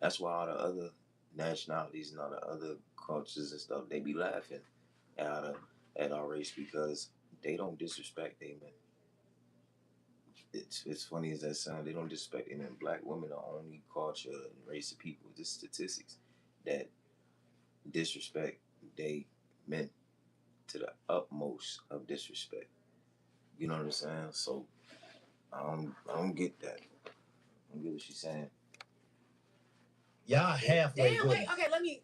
That's why all the other nationalities and all the other cultures and stuff, they be laughing at our race because they don't disrespect they men. It's funny as that sound. They don't disrespect they men. Black women are the only culture and race of people. This statistics that disrespect they men to the utmost of disrespect. You know what I'm saying? So I don't get that. I don't get what she's saying. Y'all halfway. Damn, wait, okay, let me.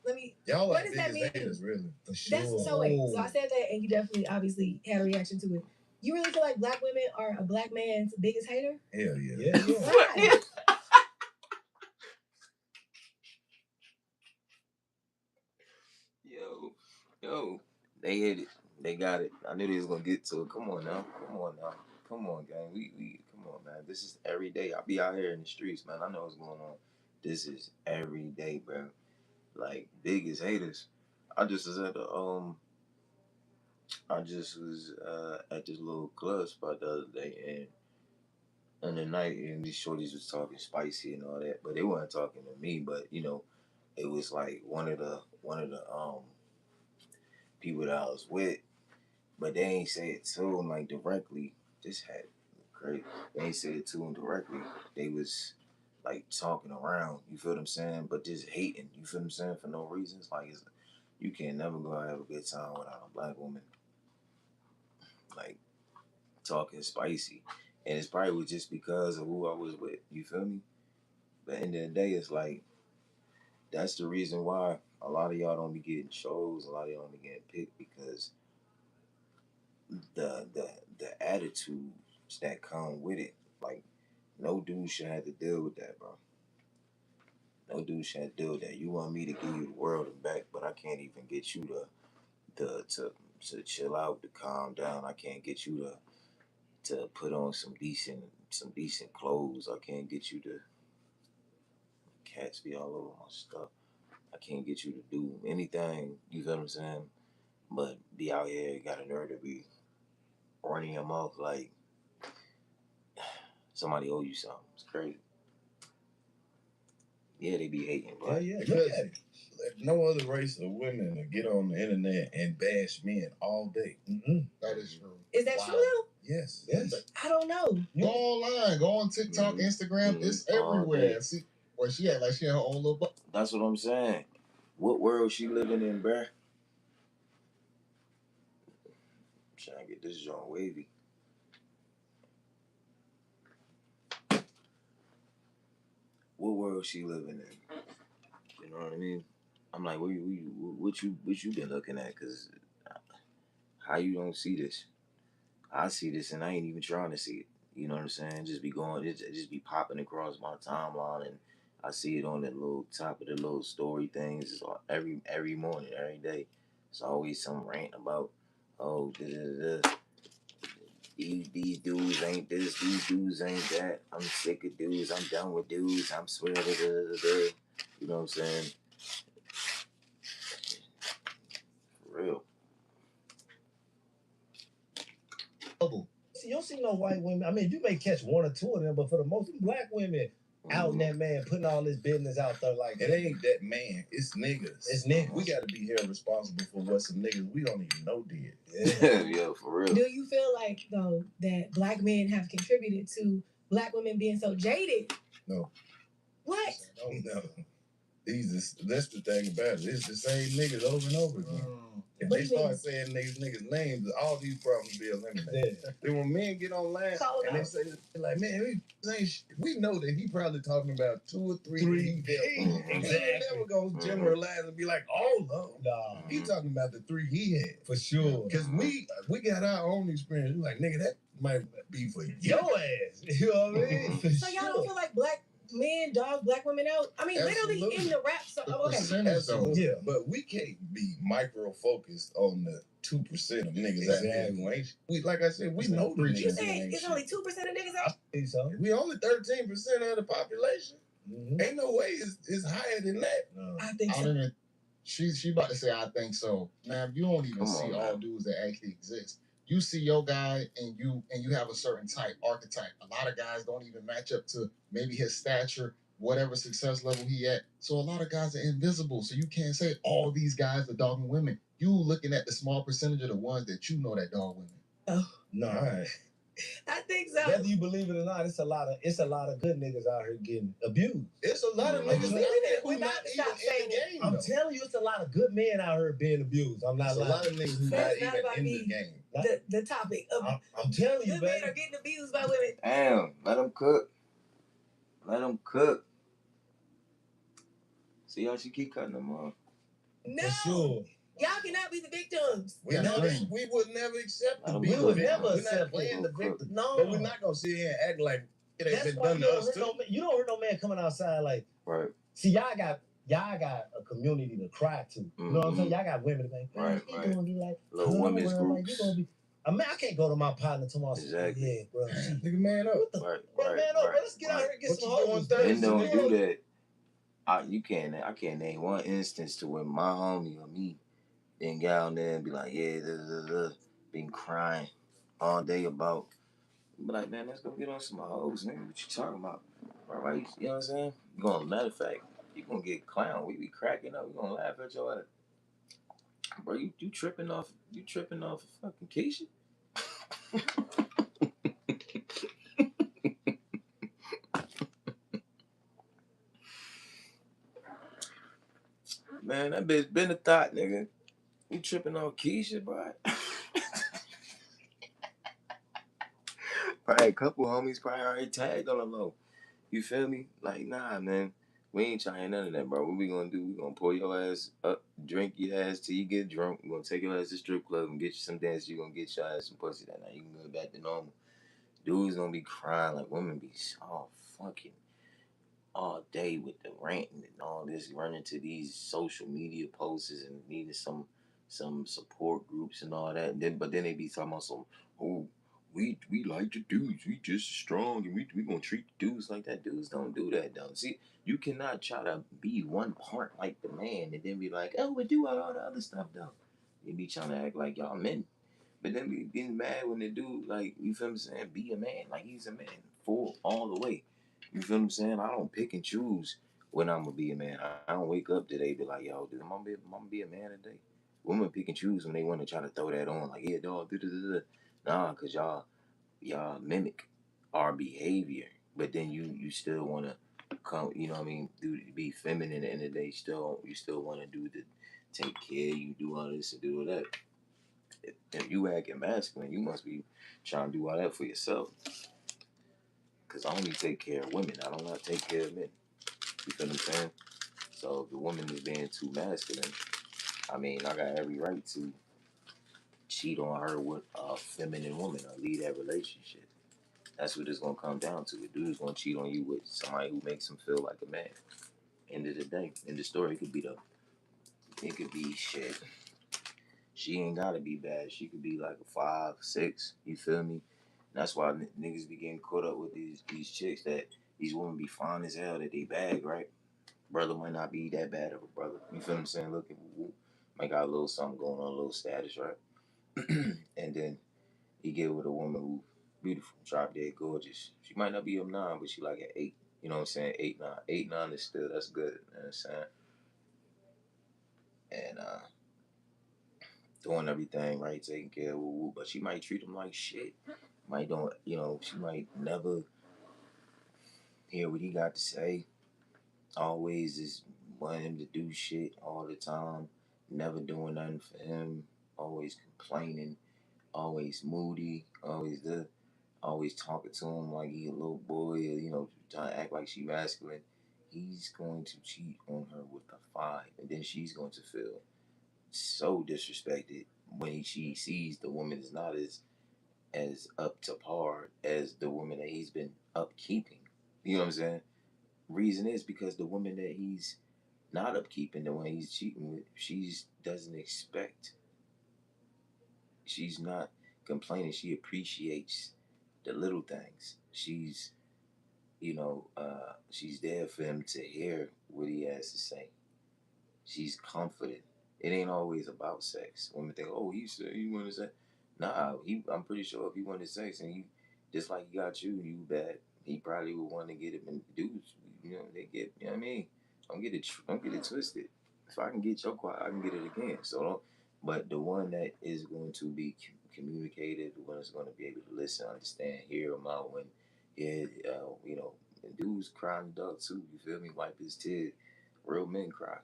Y'all What are does that mean? haters, really. For sure. That's so wait. So I said that, and you definitely, obviously, had a reaction to it. You really feel like black women are a black man's biggest hater? Hell yeah. Yeah. Why? Yo, they hit it. They got it. I knew they was gonna get to it. Come on now. Come on, gang. We come on, man. This is every day. I be out here in the streets, man. I know what's going on. This is every day, bro. Like biggest haters. I just was at at this little club spot the other day, and the night, and these shorties was talking spicy and all that, but they weren't talking to me. But it was like one of the one of the people that I was with, but they ain't say it to him like directly. This had great. They ain't say it to him directly. They was like talking around. You feel what I'm saying? But just hating. You feel what I'm saying? For no reasons. Like you can never go out and have a good time without a black woman. Like talking spicy, and it's probably was just because of who I was with. You feel me? But at the end of the day, it's like that's the reason why a lot of y'all don't be getting shows. A lot of y'all don't be getting picked because the the attitudes that come with it. Like no dude should have to deal with that, bro. No dude should have to deal with that. You want me to give you the world and back, but I can't even get you to chill out, to calm down. I can't get you to put on some decent clothes. I can't get you to cats be all over my stuff. I can't get you to do anything. You feel what I'm saying? But be out here, got a nerve to be running your mouth like somebody owe you something. It's crazy. Yeah, they be hating, but Yeah, Because look at it. no other race of women will get on the internet and bash men all day. That is true. Is that true though? Yes. I don't know. Go online, go on TikTok, Instagram. It's All everywhere. day. See where she at? Like she had her own little. That's what I'm saying. What world she living in, bruh? I'm trying to get this joint wavy. What world she living in? You know what I mean? I'm like, what you been looking at? Cause how you don't see this? I see this and I ain't even trying to see it. You know what I'm saying? Just be going, it just be popping across my timeline, and I see it on the little top of the little story things. It's all, every morning, every day. It's always some rant about, oh, these dudes ain't this, these dudes ain't that. I'm sick of dudes. I'm done with dudes. I'm swear You know what I'm saying? For real. See, you don't see no white women. I mean, you may catch one or two of them, but for the most black women out in that man putting all this business out there like It ain't that man. It's niggas. It's niggas. We got to be held responsible for what some niggas we don't even know did. Yeah, for real. Do you feel like though that black men have contributed to black women being so jaded? No. What? No. That's the thing about it. It's the same niggas over and over again. If they start saying niggas names, all these problems be eliminated. Then when men get online and they say like, man, we know that he probably talking about 2 or 3 that he dealt with. Exactly. He never gonna generalize and be like all of them. Nah. He talking about the 3 he had. For sure. Because we got our own experience. We like, nigga, that might be for your ass. You know what I mean? So y'all don't feel like black men dog black women out? I mean, Absolutely. literally in the rap song. Okay. Absolutely. Yeah. But we can't be micro focused on the 2% of niggas out there who ain't. We, like I said, we know the niggas. You say who ain't it's shit. only 2% of niggas out? I think so. We only 13% of the population. Ain't no way it's higher than that. No. I think I so. don't even. She about to say I think so. Man, you don't even Come see on, all man. dudes that actually exist. You see your guy and you have a certain type, archetype. A lot of guys don't even match up to maybe his stature, whatever success level he at. So a lot of guys are invisible. So you can't say all these guys are dogging women. You looking at the small percentage of the ones that you know that dog women. Oh, No, I think so. Whether you believe it or not, it's a lot of good niggas out here getting abused. it's a lot of niggas out there We who about not to even stop in saying the it. game. I'm though. telling you, it's a lot of good men out here being abused. I'm not There's a lying. lot of niggas who So not it's not even about in me. the game. The topic of I'm telling you, good men baby. are getting abused by women. Damn, let them cook. Let them cook. See how she keep cutting them off. No. For sure. Y'all cannot be the victims. We Yeah, know right. that we would never accept the We beat. would never We're accept not playing the it. victim. No. But we're not gonna sit here and act like it ain't That's been why done you to don't us hear too. no man. You don't hear no man coming outside like, Right. see, y'all got a community to cry to. You know what I'm saying? Y'all got women to like, Right, he right. gonna be like, Little oh, women's well, like, groups. you gonna be. I mean, I can't go to my partner tomorrow. Exactly. Yeah, bro. She, Nigga, man up. what the? Right, Bro, right, man, no, right, bro, let's get out right. here and get What some you doing hoes. Thursday? Men don't Thursday? do that. I can't name one instance to where my homie or me then get out there and be like, yeah, been crying all day about. Be like, man, let's go get on some hoes, nigga. What you talking about? All right, you know what I'm saying? Matter of fact, You gonna get clown. We be cracking up. We gonna laugh at your ass. Bro, you tripping off fucking Keisha? Man, that bitch been a thought, nigga. You tripping off Keisha, bro? Probably a couple homies probably already tagged on the low. You feel me? Like, nah, man. We ain't trying none of that, bro. What we gonna do? We gonna pull your ass up, drink your ass till you get drunk. We gonna take your ass to strip club and get you some dance. You gonna get your ass some pussy that night. You can go back to normal. Dudes gonna be crying like women be all fucking all day with the ranting and all this, running to these social media posts and needing some support groups and all that. And then they be talking about some, oh, we like the dudes, we just strong and we gonna treat the dudes like that. Dudes don't do that, though. See, you cannot try to be one part like the man and then be like, oh, we do all the other stuff though. They be trying to act like y'all men. But then be getting mad when they do, like, you feel what I'm saying, be a man. Like, he's a man, full, all the way. You feel what I'm saying? I don't pick and choose when I'm going to be a man. I don't wake up today be like, yo, dude, I'm going to be a man today. Women pick and choose when they want to try to throw that on. Like, yeah, dog, da-da-da-da. Nah, because y'all mimic our behavior. But then you still want to come, you know what I mean, be feminine at the end of the day. You still want to do the, take care, you do all this and do all that. If you acting masculine, you must be trying to do all that for yourself. Cause I only take care of women. I don't want to take care of men. You feel what I'm saying? So if the woman is being too masculine, I mean, I got every right to cheat on her with a feminine woman or leave that relationship. That's what it's gonna come down to. A dude's gonna cheat on you with somebody who makes him feel like a man. End of the day, in the story, it could be shit. She ain't gotta be bad. She could be like a 5, 6. You feel me? That's why niggas be getting caught up with these chicks that these women be fine as hell that they bag, right? Brother might not be that bad of a brother. You feel what I'm saying? Look, might got a little something going on, a little status, right? And then he get with a woman who beautiful, drop dead gorgeous. She might not be a 9, but she like an 8. You know what I'm saying? 8, 9. 8, 9 is still, that's good. You know what I'm saying? And doing everything right, taking care of woo, but she might treat him like shit. Might don't, she might never hear what he got to say. Always is wanting him to do shit all the time. Never doing nothing for him. Always complaining. Always moody. Always talking to him like he a little boy. Or, trying to act like she masculine. He's going to cheat on her with a 5, and then she's going to feel so disrespected when she sees the woman is not as up to par as the woman that he's been upkeeping. You know what I'm saying? Reason is because the woman that he's not upkeeping, the one he's cheating with, she doesn't expect. She's not complaining. She appreciates the little things. She's there for him to hear what he has to say. She's comforted. It ain't always about sex. Women think, oh, he said he wanted sex. Nah, I'm pretty sure if he wanted sex and he just like he got you, you bad. He probably would want to get him. And dudes, they get. You know what I mean? Don't get it twisted. If I can get your quiet, I can get it again. So don't. But the one that is going to be communicative, the one that's going to be able to listen, understand, hear him out when, yeah, and dudes cry in the dark too. You feel me? Wipe his tears. Real men cry.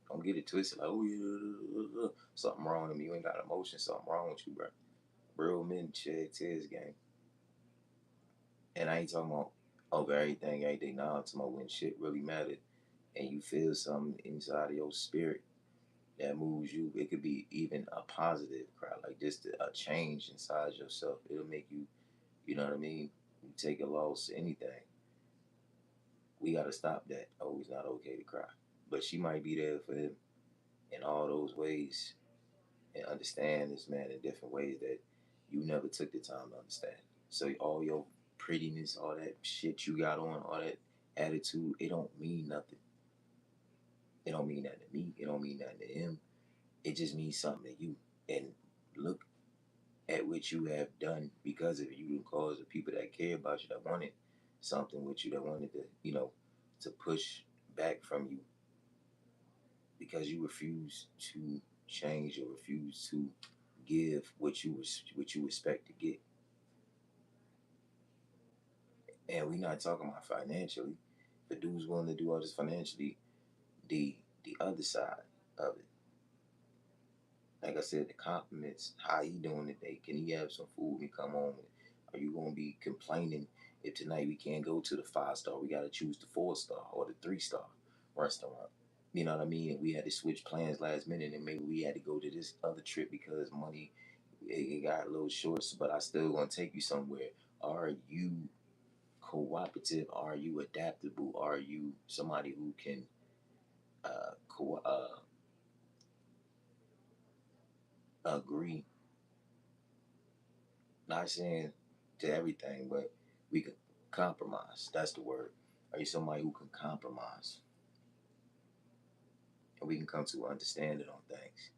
Don't get it twisted. Like, oh yeah, something wrong with me. You ain't got emotion. Something wrong with you, bro. Real men shed tears, gang. And I ain't talking about over everything. Nah, I'm talking about when shit really mattered and you feel something inside of your spirit that moves you. It could be even a positive cry, like just a change inside yourself. It'll make you, you know what I mean? You take a loss, anything. We gotta stop that. Oh, it's not okay to cry. But she might be there for him in all those ways and understand this man in different ways that you never took the time to understand. So all your prettiness, all that shit you got on, all that attitude, it don't mean nothing. It don't mean nothing to me. It don't mean nothing to him. It just means something to you. And look at what you have done because of it. You can cause the people that care about you, that wanted something with you, that wanted to, to push back from you because you refuse to change or refuse to give what you expect to get. And we're not talking about financially. The dude's willing to do all this financially, the other side of it. Like I said, the compliments, how he doing today? Can he have some food when he come home? Are you gonna be complaining if tonight we can't go to the 5-star? We gotta choose the 4-star or the 3-star restaurant. You know what I mean? We had to switch plans last minute, and maybe we had to go to this other trip because money it got a little short. But I still gonna take you somewhere. Are you cooperative? Are you adaptable? Are you somebody who can agree? Not saying to everything, but we can compromise. That's the word. Are you somebody who can compromise? And we can come to an understanding on things.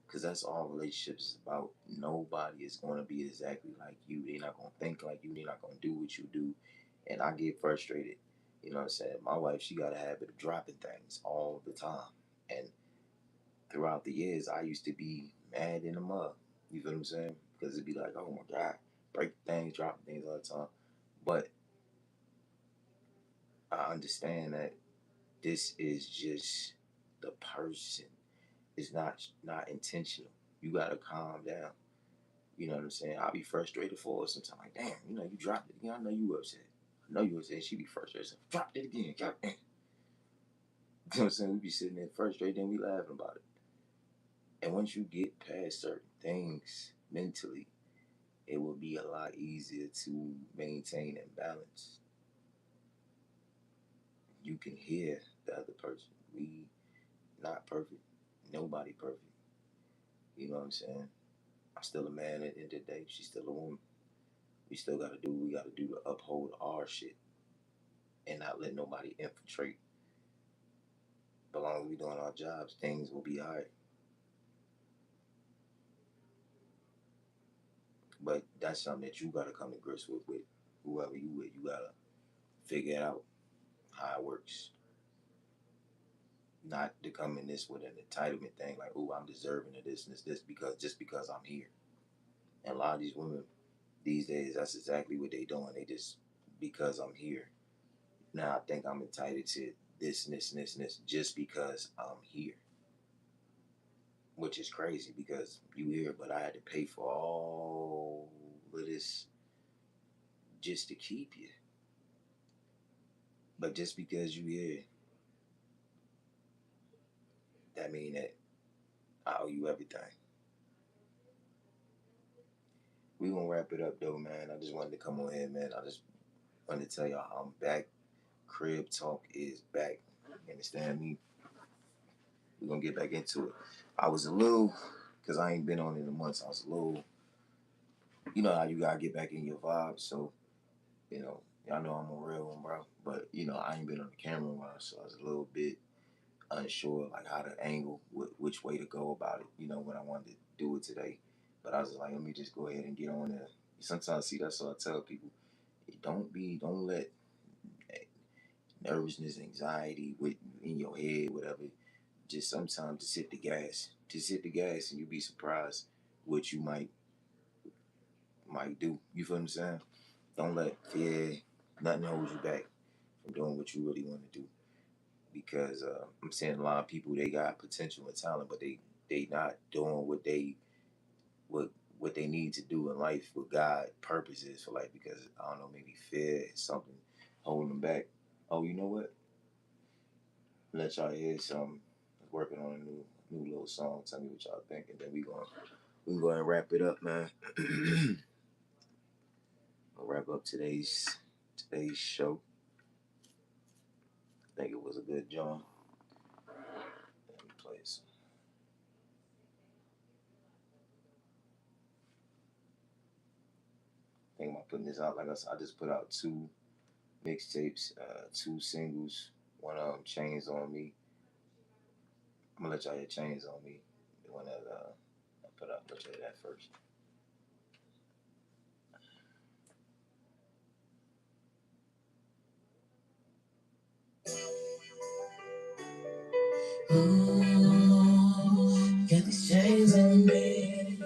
Because that's all relationships is about. Nobody is going to be exactly like you. They're not going to think like you. They're not going to do what you do. And I get frustrated. You know what I'm saying? My wife, she got a habit of dropping things all the time. And throughout the years, I used to be mad in the mud. You feel what I'm saying? Because it'd be like, oh my God, break things, drop things all the time. But I understand that this is just the person. It's not intentional. You gotta calm down. You know what I'm saying? I'll be frustrated for it sometimes. Like, damn, you dropped it again. I know you upset. I know you upset. She be frustrated. So, dropped it again. God damn. You know what I'm saying? We be sitting there frustrated and we laughing about it. And once you get past certain things mentally, it will be a lot easier to maintain and balance. You can hear the other person. We not perfect. Nobody perfect. You know what I'm saying? I'm still a man at the end of the day. She's still a woman. We still gotta do what we gotta do to uphold our shit and not let nobody infiltrate. But as long as we doing our jobs, things will be alright. But that's something that you gotta come to grips with whoever you with. You gotta figure out how it works. Not to come in this with an entitlement thing like, oh, I'm deserving of this and this because I'm here. And a lot of these women these days, that's exactly what they doing. They just because I'm here. Now I think I'm entitled to this and this and this and this just because I'm here. Which is crazy because you here, but I had to pay for all of this just to keep you. But just because you here, that mean that I owe you everything. We gonna wrap it up though, man. I just wanted to come on here, man. I just wanted to tell y'all I'm back. Crib Talk is back. You understand me? We're gonna get back into it. I was a little, cause I ain't been on in a month, so I was a little, you know how you gotta get back in your vibe. So, y'all know I'm a real one, bro. But, I ain't been on the camera in a while, so I was a little bit unsure, like how to angle, which way to go about it, when I wanted to do it today. But I was like, let me just go ahead and get on there. Sometimes, see, that's what I tell people. Don't let nervousness, anxiety in your head, whatever. Just sometimes just hit the gas. Just hit the gas and you'll be surprised what you might do. You feel what I'm saying? Don't let fear, nothing hold you back from doing what you really want to do. Because I'm seeing a lot of people, they got potential and talent, but they not doing what they need to do in life, what God purpose is for life. Because I don't know, maybe fear is something holding them back. Oh, you know what? Let y'all hear something. Working on a new little song. Tell me what y'all think, and then we gonna go and wrap it up, man. I'll wrap up today's show. I think it was a good job. Let me play some. I think I'm putting this out. Like I said, I just put out 2 mixtapes, 2 singles. One of them, Chains on Me. I'm gonna let y'all hear Chains on Me. The one that I put out. Let y'all hear that first. Got these chains on me.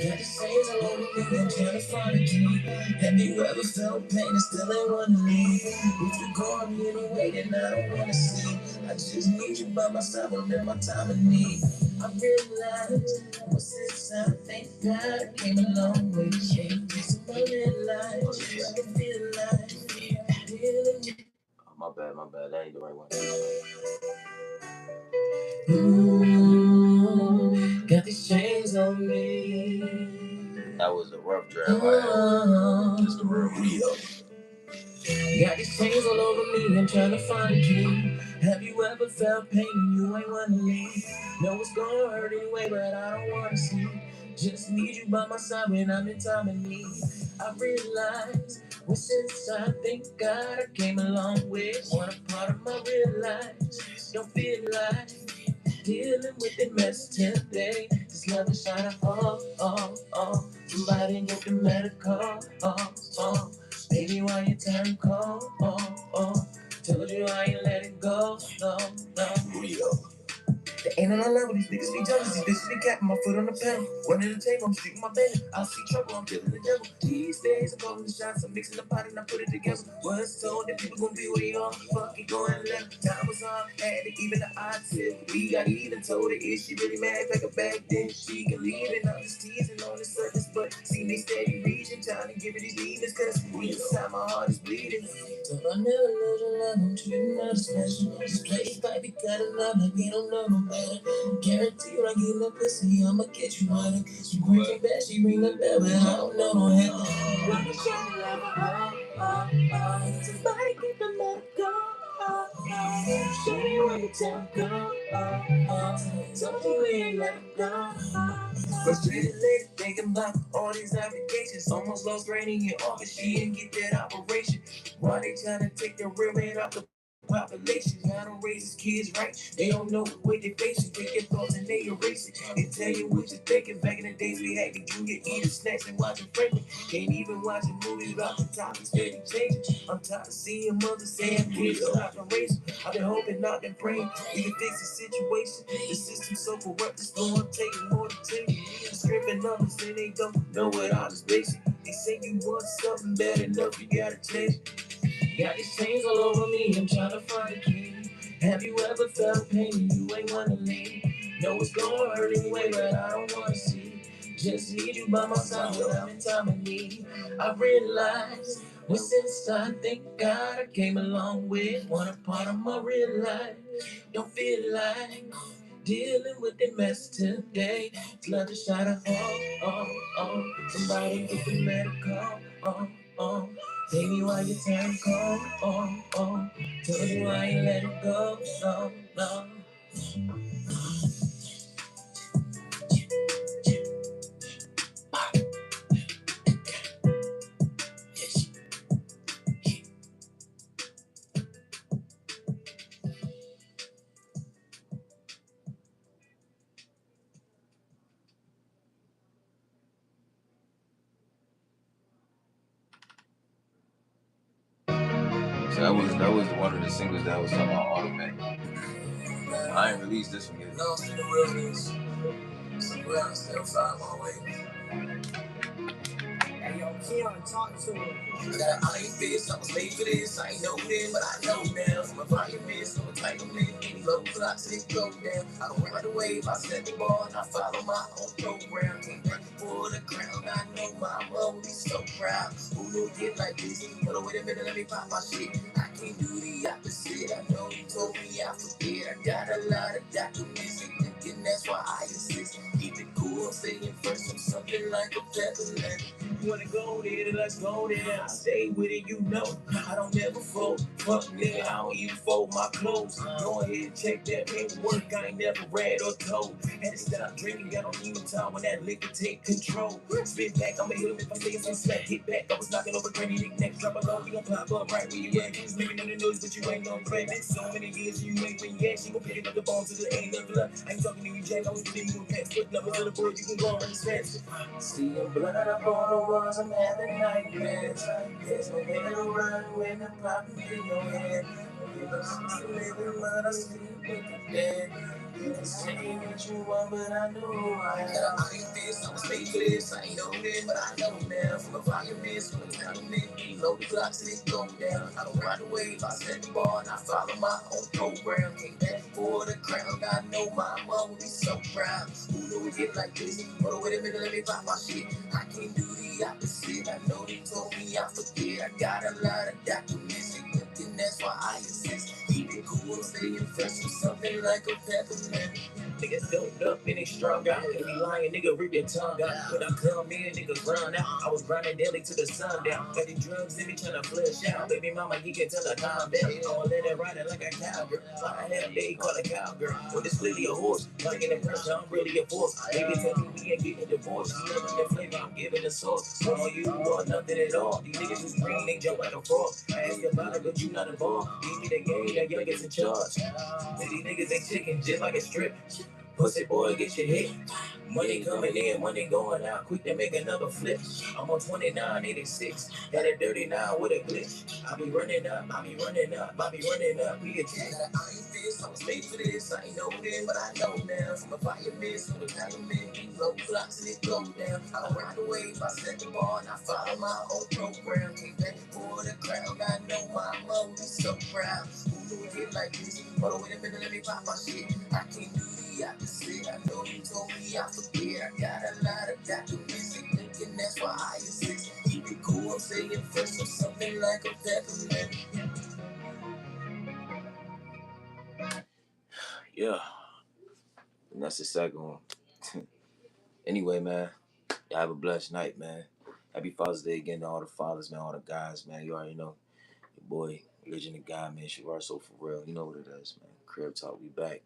Got these chains all over me, I'm trying to find a key. Have you ever felt pain and still ain't wanna leave? If you go on me in a way that I don't wanna see, I just need you by my side whenever my time of need. I realize what's since I thank God I came a long way. It's my real life, I can feel like feeling. My bad. That ain't the right one. Got these chains on me. That was a rough draft. Just a real. Got these chains all over me, I'm trying to find a key. Have you ever felt pain and you ain't wanna leave? Know it's gonna hurt anyway, but I don't wanna see. Just need you by my side when I'm in time of need. I realize, well, since I thank God I came a long way. One part of my real life, don't feel like dealing with the mess today. Just love a shot of somebody get the medical, baby, why you turn cold, told you I ain't let it go, no. There ain't no love with these niggas be jealous, these bitches be capping my foot on the pedal. One at a table, I'm shooting my belly. I see trouble, I'm killing the devil. These days, I'm calling the shots, I'm mixing the pot and I put it together. Was told that people gon' be where you are, fuck it, go and let them. Time was hard, had to even the odds tip. We got even told her, is she really mad? Pack her back, then she can leave it. I'm just teasing on the surface, but see me steady reaching, trying to give it these demons, cause inside my heart is bleeding. So I never lose your love, I'm treating her special. This place might be cut enough, like we don't know no better. Guarantee when I get no pussy, I'ma get you wetter. She bring it back, she ring the bell, but I don't know no head. Like a shot of somebody get the medical. Show me where you tell go. Told you we ain't let it go. Frustrated lady thinking about all these applications. Almost lost Rainy in office, she didn't get that operation. Why they trying to take the real man out the population? I don't raise his kids right. They don't know what they facing. Take your thoughts and they erase it. They tell you what you're thinking. Back in the days we had the junior eating snacks and watching Franklin. Can't even watch a movie about the topics steady changing. I'm tired of seeing mothers saying kids stop and race. I've been hoping, not been praying. We can fix the situation. The system's so corrupt, it's going taking more to take. Scripting numbers and they don't know what all is basic. They say you want something bad enough, you gotta change. Got these chains all over me, I'm trying to find a key. Have you ever felt pain and you ain't wanna leave? Know it's gonna hurt anyway, but I don't wanna see. Just need you by my side when I'm in time of need. I realize, well, since I thank God I came a long way. One a part of my real life, don't feel like dealing with the mess today. It's like a shot of somebody get the medical, baby, why you turn cold, told you I ain't let it go, no. So that was one of the singles that was on my automatic. I ain't released this one yet. Lost in the wilderness, somewhere I'm still find my way. Hey, yo, Keon, talk to him. That I ain't this, I was made for this. I ain't know then, but I know now. I'm a violist, I'm a entitlement. Any low clocks, it go down. I don't ride the wave, I set the ball, and I follow my own program. Can't break for the crown, I know my road is so proud. Who knew it get like this? Hold on, wait a minute, let me pop my shit. I can't do the opposite. I know you told me I forget. I got a lot of documents, and that's why I insist. Keep it cool, I'm staying first. I'm something like a pepper. You wanna go there, then let's go there. I stay with it, you know. I don't never fold. Fuck nigga, I don't even fold my clothes. Go ahead and check that paperwork. I ain't never read or told. Had to stop drinking, I don't even time when that liquor take control. Spit back, I'ma hit him if I say it's slack. Hit back, I was knocking over granny knickknacks. Drop a low, you gon' pop up right where you at. Cause making on the news, but you ain't gon' play. Been so many years, you ain't when you at. She gon' pick up the bones to the end of the love. I ain't talking to you, Jack. I was giving you a pass. Put numbers on the board, you can go on as fast. See your blood up on the walls, I'm having nightmares. There's no way to run when the problem in your head. You know, she's living, but I sleep with the dead. You can say what you want, but I know who I am. I ain't this, I'm speechless. I ain't know then, but I know now. From a violence, from a tournament, load the clocks and it go down. I don't ride away, I set the bar and I follow my own program. Came back for the crown, I know my mom will be so proud. Who knew it get like this? Hold on, wait a minute, let me pop my shit. I can't do the opposite. I know they told me I forget. I got a lot of documents, and that's why I insist. Keep it cool, staying fresh with something like a peppermint. Niggas doped up and they strung out. If you lying, nigga, rip your tongue out. When I come in, niggas run out. I was grinding daily to the sundown. Got the drugs in me trying to flush out. Baby mama, you can tell her calm down. You know, let it ride it like a cowgirl. I had a day called a cowgirl. With this lady a horse. Not getting pressure, I'm really a force. Baby tell me we ain't getting divorced. She loving the flavor, I'm giving the sauce. On you or nothing at all. These niggas is green, they jump like a frog. I ask you about it, but you not involved. Give me the game, that young gets in charge. These niggas ain't chicken, just like a strip. Pussy boy, get your hit. Money coming in, money going out. Quick to make another flip. I'm on 2986. Got a 39 with a glitch. I be running up, I be running up, I be running up. We a check. I ain't this, I was made for this. I ain't know then, but I know now. From a fire miss, from a diamond, we low blocks and it go down. I don't ride the wave, I set the bar and I follow my own program. Came back for the crown, I know my mom be so proud. Who knew it get like this? Hold on, wait a minute, let me pop my shit. I can't do the opposite. I know you told me I forget. I got a lot of documents and that's why I insist. Keep it cool, I'm saying first or something like a peppermint. Yeah, and that's the second one. Anyway, man, y'all have a blessed night, man. Happy Father's Day again to all the fathers, man, all the guys, man. You already know your boy, Legend of God, man. Shavar, so for real. You know what it is, man. Crib Talk, we back.